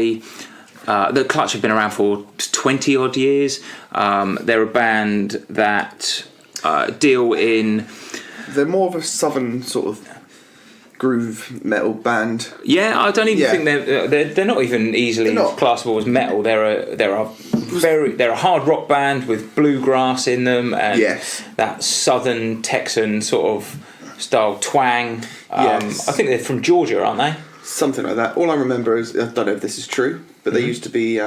the Clutch have been around for 20 odd years. They're a band that deal in... They're more of a southern sort of groove metal band. Yeah, I don't even think they're not even easily classable as metal. They're a hard rock band with bluegrass in them and that southern Texan sort of style twang. I think they're from Georgia, aren't they? Something like that. All I remember is, I don't know if this is true, but they used to be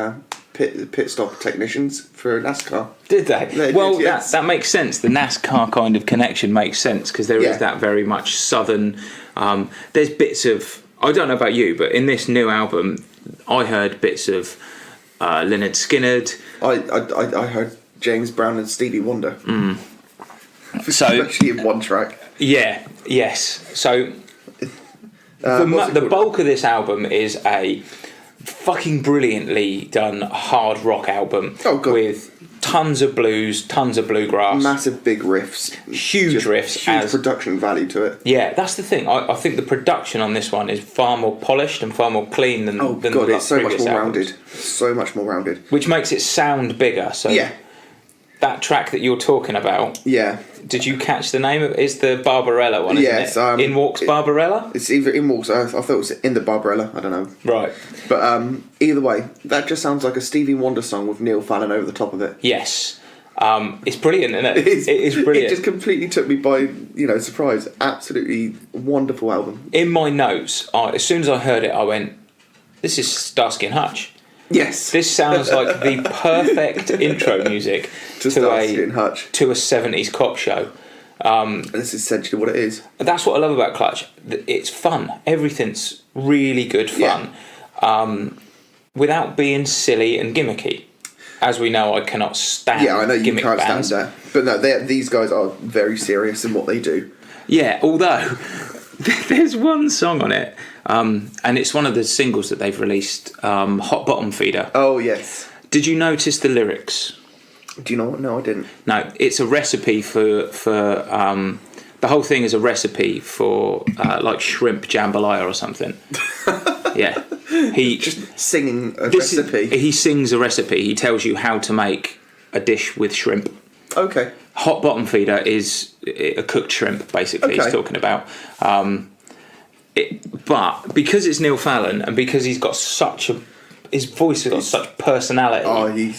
pit stop technicians for NASCAR. Did they? Did, yes. That makes sense. The NASCAR kind of connection makes sense because there is that very much southern. There's bits of, I don't know about you, but in this new album, I heard bits of Lynyrd Skynyrd. I heard James Brown and Stevie Wonder. So especially in one track. Yeah. Yes. So the bulk of this album is a fucking brilliantly done hard rock album with tons of blues, tons of bluegrass, massive big riffs, huge production value to it. Yeah, that's the thing. I think the production on this one is far more polished and far more clean than it's so much more albums. rounded. So much more rounded, which makes it sound bigger. So that track that you're talking about. Yeah. Did you catch the name of it? It's the Barbarella one, isn't it? In Walks Barbarella? It's either In Walks, I thought it was In the Barbarella, I don't know. Right. But either way, that just sounds like a Stevie Wonder song with Neil Fallon over the top of it. Yes. It's brilliant, isn't it? It is brilliant. It just completely took me by, surprise. Absolutely wonderful album. In my notes, as soon as I heard it, I went, this is Starsky and Hutch. Yes. This sounds like the perfect intro music to a 70s cop show. And this is essentially what it is. That's what I love about Clutch. It's fun. Everything's really good fun. Without being silly and gimmicky. As we know, I cannot stand Yeah, I know you can't bands. stand that. But no, these guys are very serious in what they do. Yeah, although there's one song on it, and it's one of the singles that they've released, Hot Bottom Feeder. Oh, yes. Did you notice the lyrics? Do you know what? No, I didn't. No, it's a recipe for the whole thing is a recipe for like shrimp jambalaya or something. Yeah. He just singing a recipe. He sings a recipe. He tells you how to make a dish with shrimp. Okay. Hot Bottom Feeder is a cooked shrimp, basically. He's talking about. But because it's Neil Fallon and because he's got his voice has got such personality.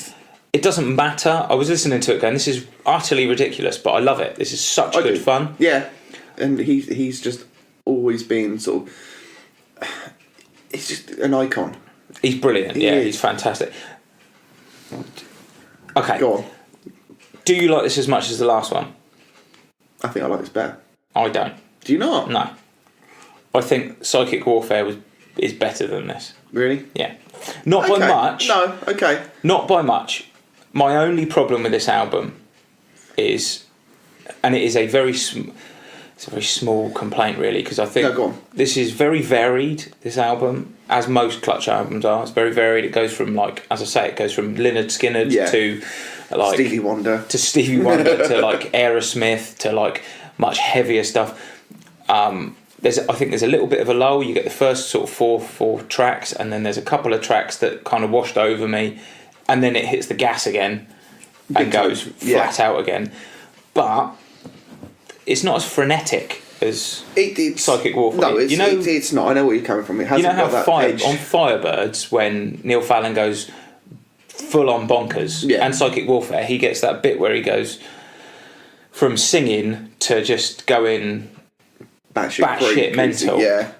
It doesn't matter. I was listening to it going, this is utterly ridiculous, but I love it. This is such good fun. Yeah, and he's just always been sort of. He's just an icon. He's brilliant. He's fantastic. Okay. Go on. Do you like this as much as the last one? I think I like this better. I don't. Do you not? No. I think Psychic Warfare is better than this. Really? Yeah. Not by much. No, okay. Not by much. My only problem with this album is, and it is a very small complaint really, because I think this is very varied, this album, as most Clutch albums are. It's very varied. It goes from, like, as I say, it goes from Lynyrd Skynyrd to like Stevie Wonder to like Aerosmith to like much heavier stuff. I think there's a little bit of a lull. You get the first sort of four tracks, and then there's a couple of tracks that kind of washed over me, and then it hits the gas again and goes flat out again. But it's not as frenetic as Psychic Warfare. No, it's not. I know where you're coming from. It hasn't got that edge. On Firebirds, when Neil Fallon goes full on bonkers, and Psychic Warfare, he gets that bit where he goes from singing to just going batshit mental. Yeah.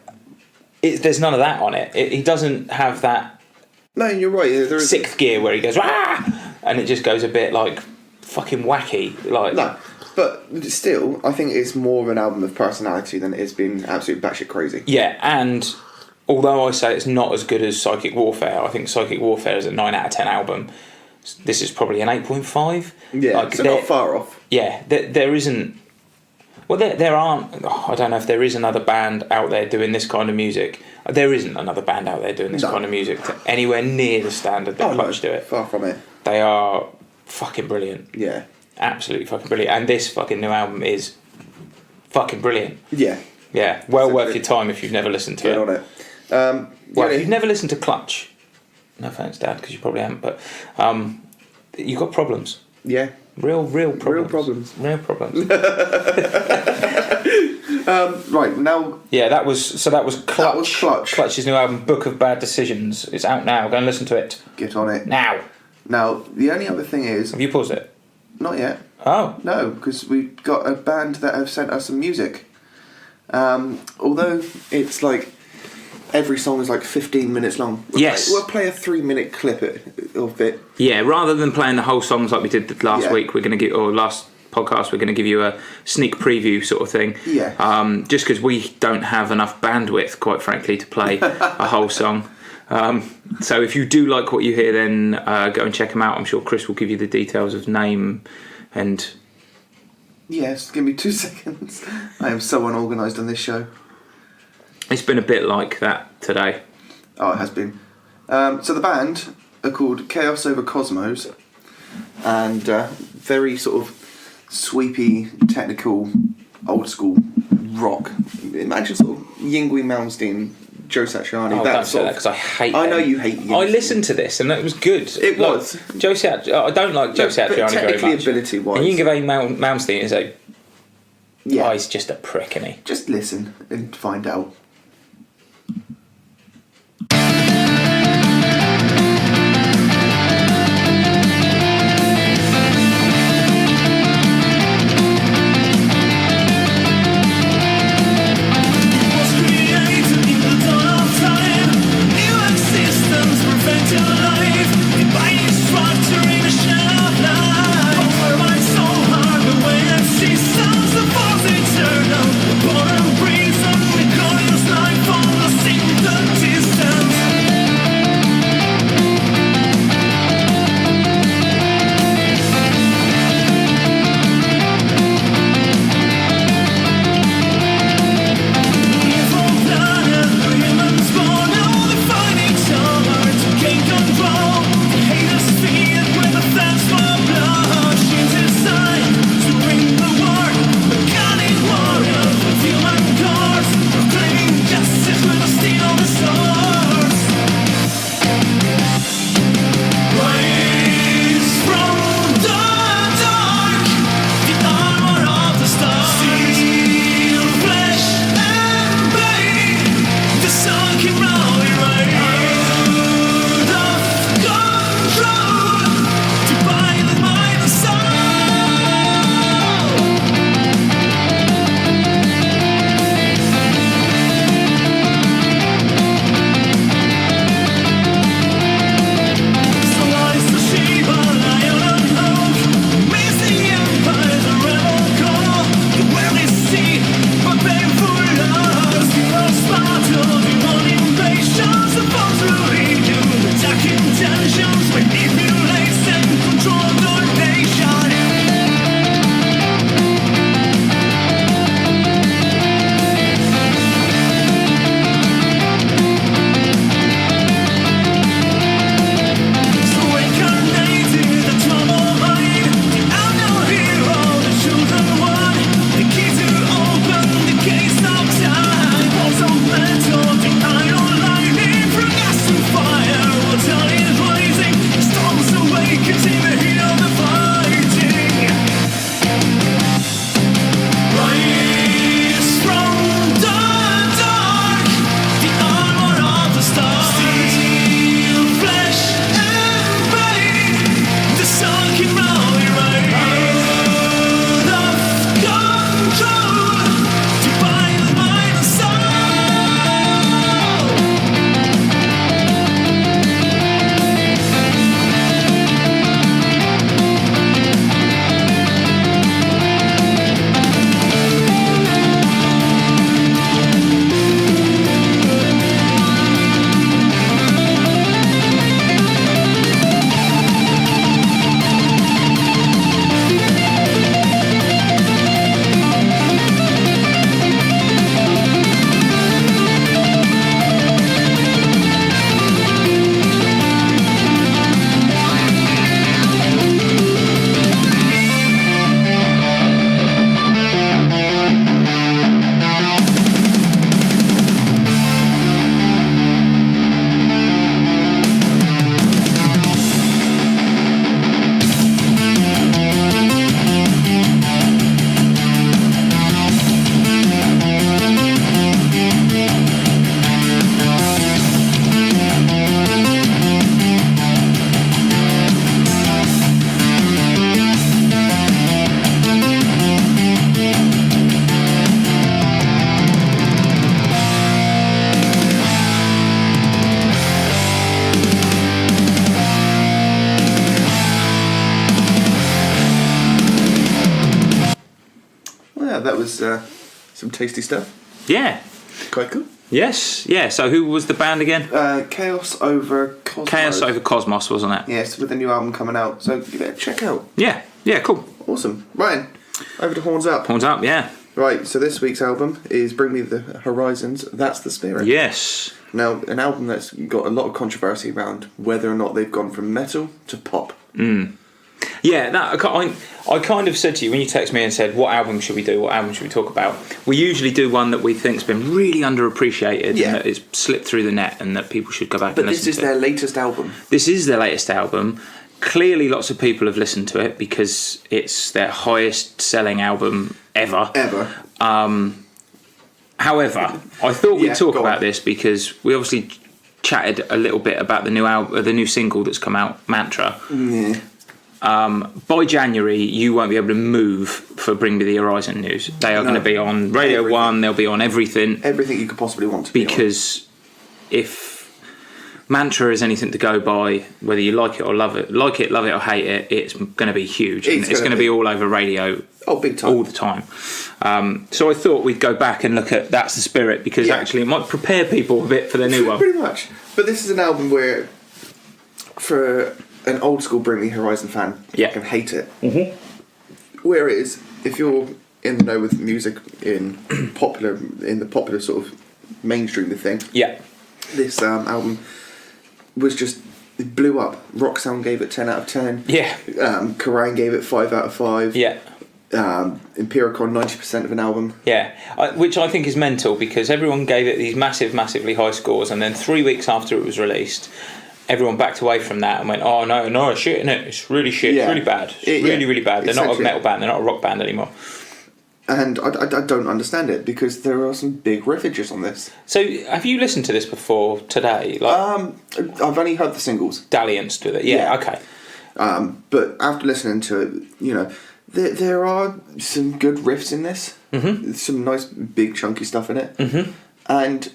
There's none of that on it. He doesn't have that. No, you're right. There is sixth gear where he goes and it just goes a bit like fucking wacky. Like no, but still, I think it's more of an album of personality than it has been absolutely batshit crazy. Yeah, and although I say it's not as good as Psychic Warfare, I think Psychic Warfare is a 9 out of 10 album. This is probably an 8.5. Yeah, like, so not far off. Yeah, there isn't. Well, there aren't. I don't know if there is another band out there doing this kind of music. There isn't another band out there doing this kind of music to anywhere near the standard that Clutch do it. Far from it. They are fucking brilliant. Yeah. Absolutely fucking brilliant. And this fucking new album is fucking brilliant. Yeah. Yeah. Well worth your time if you've never listened to it. On it. Well, if you've never listened to Clutch, no offence, Dad, because you probably haven't, but you've got problems. Yeah. Real problems. Real problems. Real problems. Right, now... Yeah, that was Clutch. That was Clutch. Clutch's new album, Book of Bad Decisions. It's out now. Go and listen to it. Get on it. Now, the only other thing is... Have you paused it? Not yet. Oh. No, because we've got a band that have sent us some music. Although it's like... Every song is like 15 minutes long. We'll play a 3-minute clip of it. Yeah, rather than playing the whole songs like we did last week, we're going to last podcast, we're going to give you a sneak preview sort of thing. Yeah. Just because we don't have enough bandwidth, quite frankly, to play a whole song. So if you do like what you hear, then go and check them out. I'm sure Chris will give you the details of name and... Yes, give me 2 seconds. I am so unorganised on this show. It's been a bit like that today. Oh, it has been. So the band are called Chaos Over Cosmos, and very sort of sweepy, technical, old school rock. Imagine sort of Yngwie Malmsteen, Joe Satriani. Oh, that don't sort say of, that because I hate. I know you hate. I listened to this and it was good. It was. Joe I don't like Joe Satriani very much. Ability-wise, and Yngwie Malmsteen is a. Yeah. Oh, he's just a prick, isn't he? Just listen and find out. Bottom brings on, we call you was some tasty stuff. Yeah. Quite cool. Yes. Yeah. So who was the band again? Chaos Over Cosmos. Chaos Over Cosmos, wasn't it? Yes, with a new album coming out. So give it a check out. Yeah. Yeah. Cool. Awesome. Ryan, over to Horns Up. Horns Up. Yeah. Right. So this week's album is Bring Me the Horizons. That's the Spirit. Yes. Now, an album that's got a lot of controversy around whether or not they've gone from metal to pop. Yeah, I kind of said to you when you texted me and said, what album should we do, what album should we talk about? We usually do one that we think's been really underappreciated and that it's slipped through the net and that people should go back and listen to. But this is their latest album. This is their latest album. Clearly lots of people have listened to it because it's their highest selling album ever. However, I thought we'd talk about this because we obviously chatted a little bit about the new single that's come out, Mantra. Yeah. By January, you won't be able to move for Bring Me the Horizon news. They are going to be on Radio 1, they'll be on everything. Everything you could possibly want to be on. Because if Mantra is anything to go by, whether you like it or love it, love it or hate it, it's going to be huge. It's going to be all over radio big time. all the time. So I thought we'd go back and look at That's the Spirit because actually it might prepare people a bit for their new one. Pretty much. But this is an album where, for an old school Bring Me Horizon fan, you can hate it. Mm-hmm. Whereas, if you're in the know with music in the popular sort of mainstream thing, this album was just, it blew up. Roxanne gave it 10 out of 10. Yeah. Kerrang gave it 5 out of 5. Yeah. Empiricon 90% of an album. Yeah, which I think is mental because everyone gave it these massively high scores, and then 3 weeks after it was released, everyone backed away from that and went, "Oh no, it's shit, innit? It's really shit. It's really bad. It's really bad. They're not a metal band. They're not a rock band anymime." And I don't understand it because there are some big riffages on this. So, have you listened to this before today? I've only heard the singles. Dallianced with it. Yeah. Okay. But after listening to it, you know, there are some good riffs in this. Mm-hmm. Some nice big chunky stuff in it. Mm-hmm. And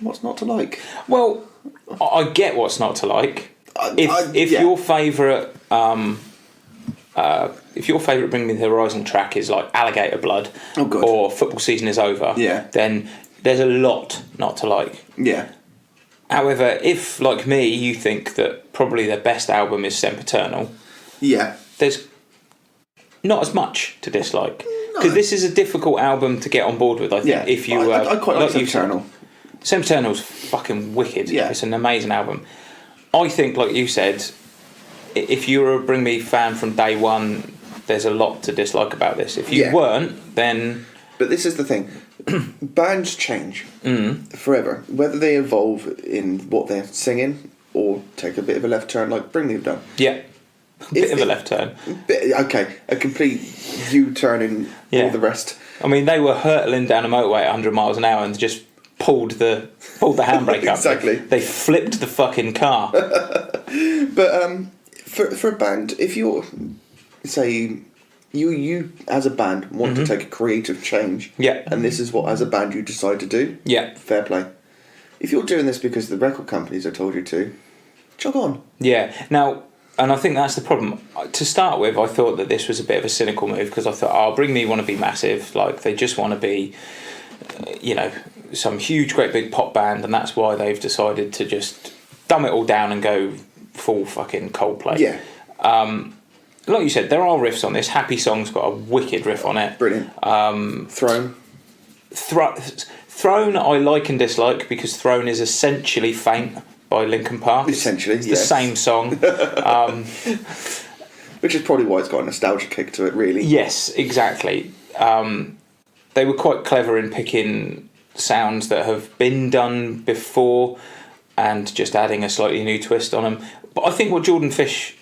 what's not to like? Well, I get what's not to like. If your favourite Bring Me the Horizon track is like Alligator Blood or Football Season is Over, then there's a lot not to like. Yeah. However, if, like me, you think that probably their best album is Sempiternal, there's not as much to dislike. Because this is a difficult album to get on board with, I think. If you, I quite like Sempiternal. Sempiternal's fucking wicked. Yeah. It's an amazing album. I think, like you said, if you were a Bring Me fan from day one, there's a lot to dislike about this. If you weren't, then... But this is the thing. Bands change forever. Whether they evolve in what they're singing or take a bit of a left turn like Bring Me have done. Yeah. A bit of a left turn. Okay. A complete U-turn in all the rest. I mean, they were hurtling down a motorway at 100 miles an hour and just pulled the handbrake up. Exactly. They flipped the fucking car. But for a band, if you're, say, you as a band want to take a creative change, and this is what as a band you decide to do, fair play. If you're doing this because the record companies have told you to, jog on. Yeah. Now, and I think that's the problem. To start with, I thought that this was a bit of a cynical move because I thought, Bring Me want to be massive. Like, they just want to be, some huge, great big pop band, and that's why they've decided to just dumb it all down and go full fucking Coldplay. Yeah. Like you said, there are riffs on this. Happy Song's got a wicked riff on it. Brilliant. Throne. Throne I like and dislike because Throne is essentially Faint by Linkin Park. Essentially, it's the same song. Which is probably why it's got a nostalgia kick to it, really. Yes, exactly. They were quite clever in picking sounds that have been done before and just adding a slightly new twist on them. But I think what Jordan Fish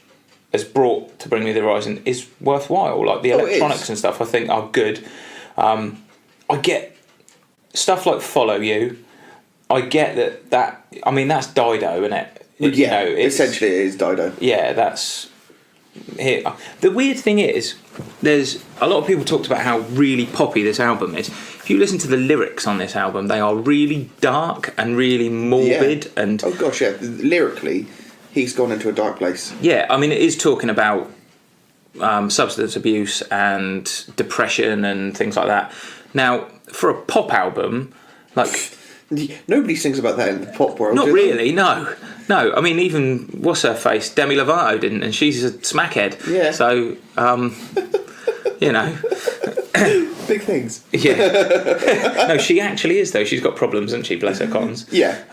has brought to Bring Me the Horizon is worthwhile. Like the electronics and stuff I think are good. I get stuff like Follow You. I get that I mean that's Dido, isn't it? Essentially it is Dido. Yeah, that's here. The weird thing is there's a lot of people talked about how really poppy this album is. If you listen to the lyrics on this album, they are really dark and really morbid and oh gosh, yeah. Lyrically, he's gone into a dark place. Yeah, I mean it is talking about substance abuse and depression and things like that. Now, for a pop album, like... Nobody sings about that in the pop world. Not really, no. No, I mean, even, what's her face? Demi Lovato didn't, and she's a smackhead. Yeah. So, you know... Big things. Yeah. No, she actually is, though. She's got problems, hasn't she? Bless her cottons. Yeah.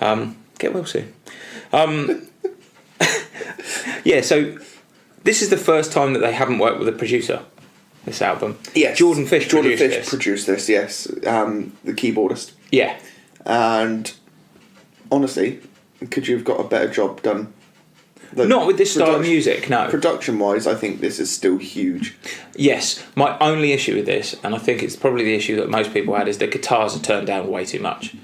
Get well soon. Yeah, so this is the first time that they haven't worked with a producer, this album. Yes. Jordan Fish produced this, yes. The keyboardist. Yeah. And honestly, could you have got a better job done? Not with this style of music, no. Production-wise, I think this is still huge. Yes. My only issue with this, and I think it's probably the issue that most people had, is the guitars are turned down way too much.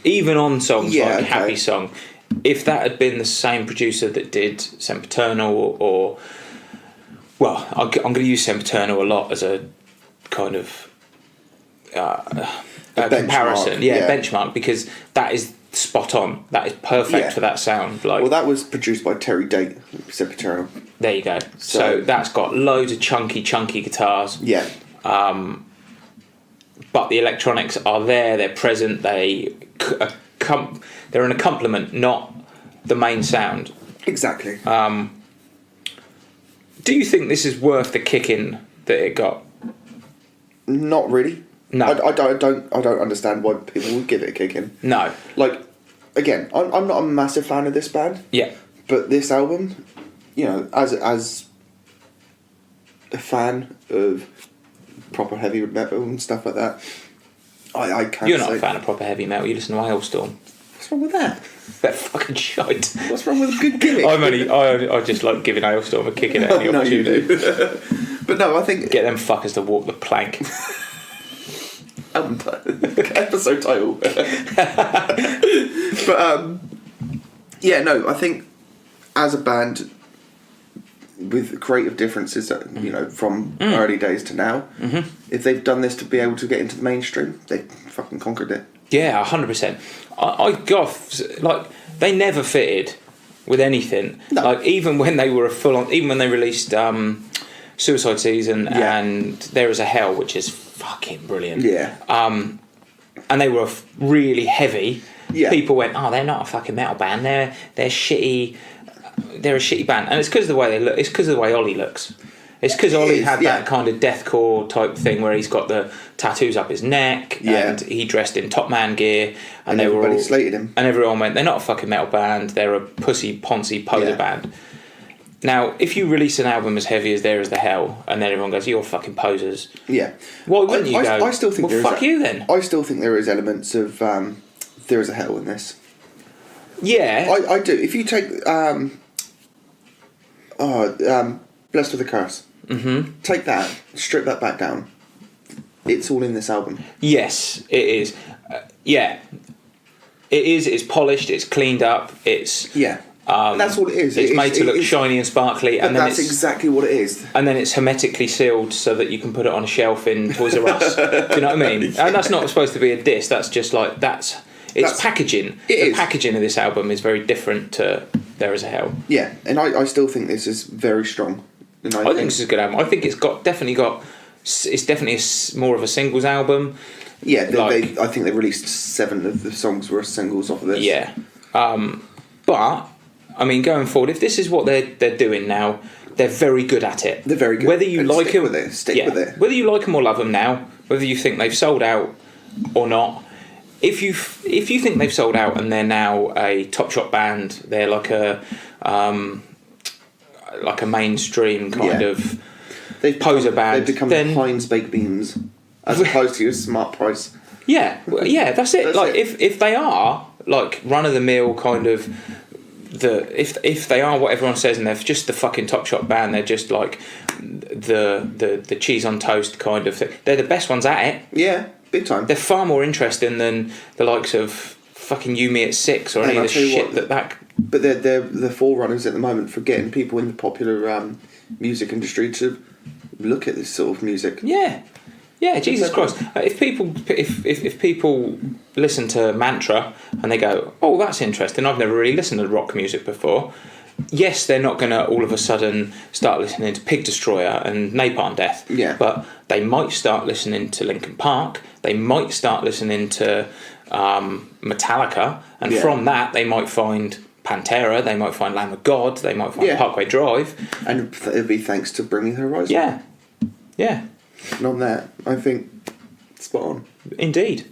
Even on songs like Happy Song, if that had been the same producer that did Sempiternal or... Well, I'm going to use Sempiternal a lot as a kind of... a comparison, benchmark, because that is spot on. That is perfect for that sound. Like, well, that was produced by Terry Date, Sempiternal. There you go. So that's got loads of chunky guitars. Yeah. But the electronics are there. They're present. They're an accompaniment, not the main sound. Exactly. Do you think this is worth the kicking that it got? Not really. No, I don't understand why people would give it a kick in. No, like, again, I'm not a massive fan of this band. Yeah, but this album, you know, as a fan of proper heavy metal and stuff like that, I can't. You're not a fan of proper heavy metal. You listen to Hailstorm. What's wrong with that? That fucking shite. What's wrong with a good gimmick? I just like giving Hailstorm a kick in at any opportunity. You do. But no, I think get them fuckers to walk the plank. Episode title. But yeah, no, I think as a band with creative differences, you know, from early days to now, if they've done this to be able to get into the mainstream, they fucking conquered it. Yeah, 100%. I got like they never fitted with anything. No. Like even when they were even when they released Suicide Season and There Is a Hell, which is fucking brilliant. Yeah. And they were really heavy. Yeah. People went, oh, they're not a fucking metal band. They're shitty. They're a shitty band, and it's because of the way they look. It's because of the way Ollie looks. It's because Ollie had that kind of deathcore type thing where he's got the tattoos up his neck, and he dressed in Top Man gear, and they were all slated him, and everyone went, they're not a fucking metal band. They're a pussy poncy poser band. Now, if you release an album as heavy as There Is the Hell, and then everyone goes, you're fucking posers. Yeah. Why wouldn't you go? I still think fuck you then. I still think there is elements of There Is a Hell in this. Yeah. I do. If you take Blessed with a Curse. Mm-hmm. Take that, strip that back down. It's all in this album. Yes, it is. It is. It's polished. It's cleaned up. It's and that's all it is. It's made to look shiny and sparkly, and then that's exactly what it is. And then it's hermetically sealed so that you can put it on a shelf in Toys R Us. Do you know what I mean? And that's not supposed to be a diss. That's just like that's packaging. The packaging of this album is very different to There Is a Hell. Yeah, and I still think this is very strong. And I think this is a good album. I think it's definitely more of a singles album. Yeah, I think they released 7 of the songs were singles off of this. Yeah, but I mean, going forward, if this is what they're doing now, they're very good at it. They're very good. Whether you like them, stick with it. Whether you like them or love them now, whether you think they've sold out or not. If you think they've sold out and they're now a top shot band, they're like a mainstream kind of poser band. They've become Heinz baked beans as opposed to your Smart Price. Yeah, that's it. If they are like run of the mill kind of if they are what everyone says and they're just the fucking top shot band, they're just like the cheese on toast kind of thing. They're the best ones at it. Yeah, big time. They're far more interesting than the likes of fucking You Me at 6 or any of the shit that. But they're the forerunners at the moment for getting people in the popular music industry to look at this sort of music. Yeah, Jesus Christ! If people listen to Mantra and they go, "Oh, that's interesting. I've never really listened to rock music before," yes, they're not going to all of a sudden start listening to Pig Destroyer and Napalm Death. Yeah. But they might start listening to Linkin Park. They might start listening to Metallica, and from that they might find Pantera. They might find Lamb of God. They might find Parkway Drive. And it'll be thanks to Bring Me the Horizon. Yeah. Yeah. And on that, I think spot on. Indeed.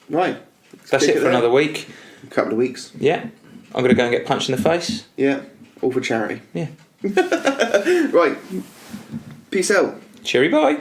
Right. That's it for another week. A couple of weeks. Yeah. I'm going to go and get punched in the face. Yeah. All for charity. Yeah. Right. Peace out. Cheery bye.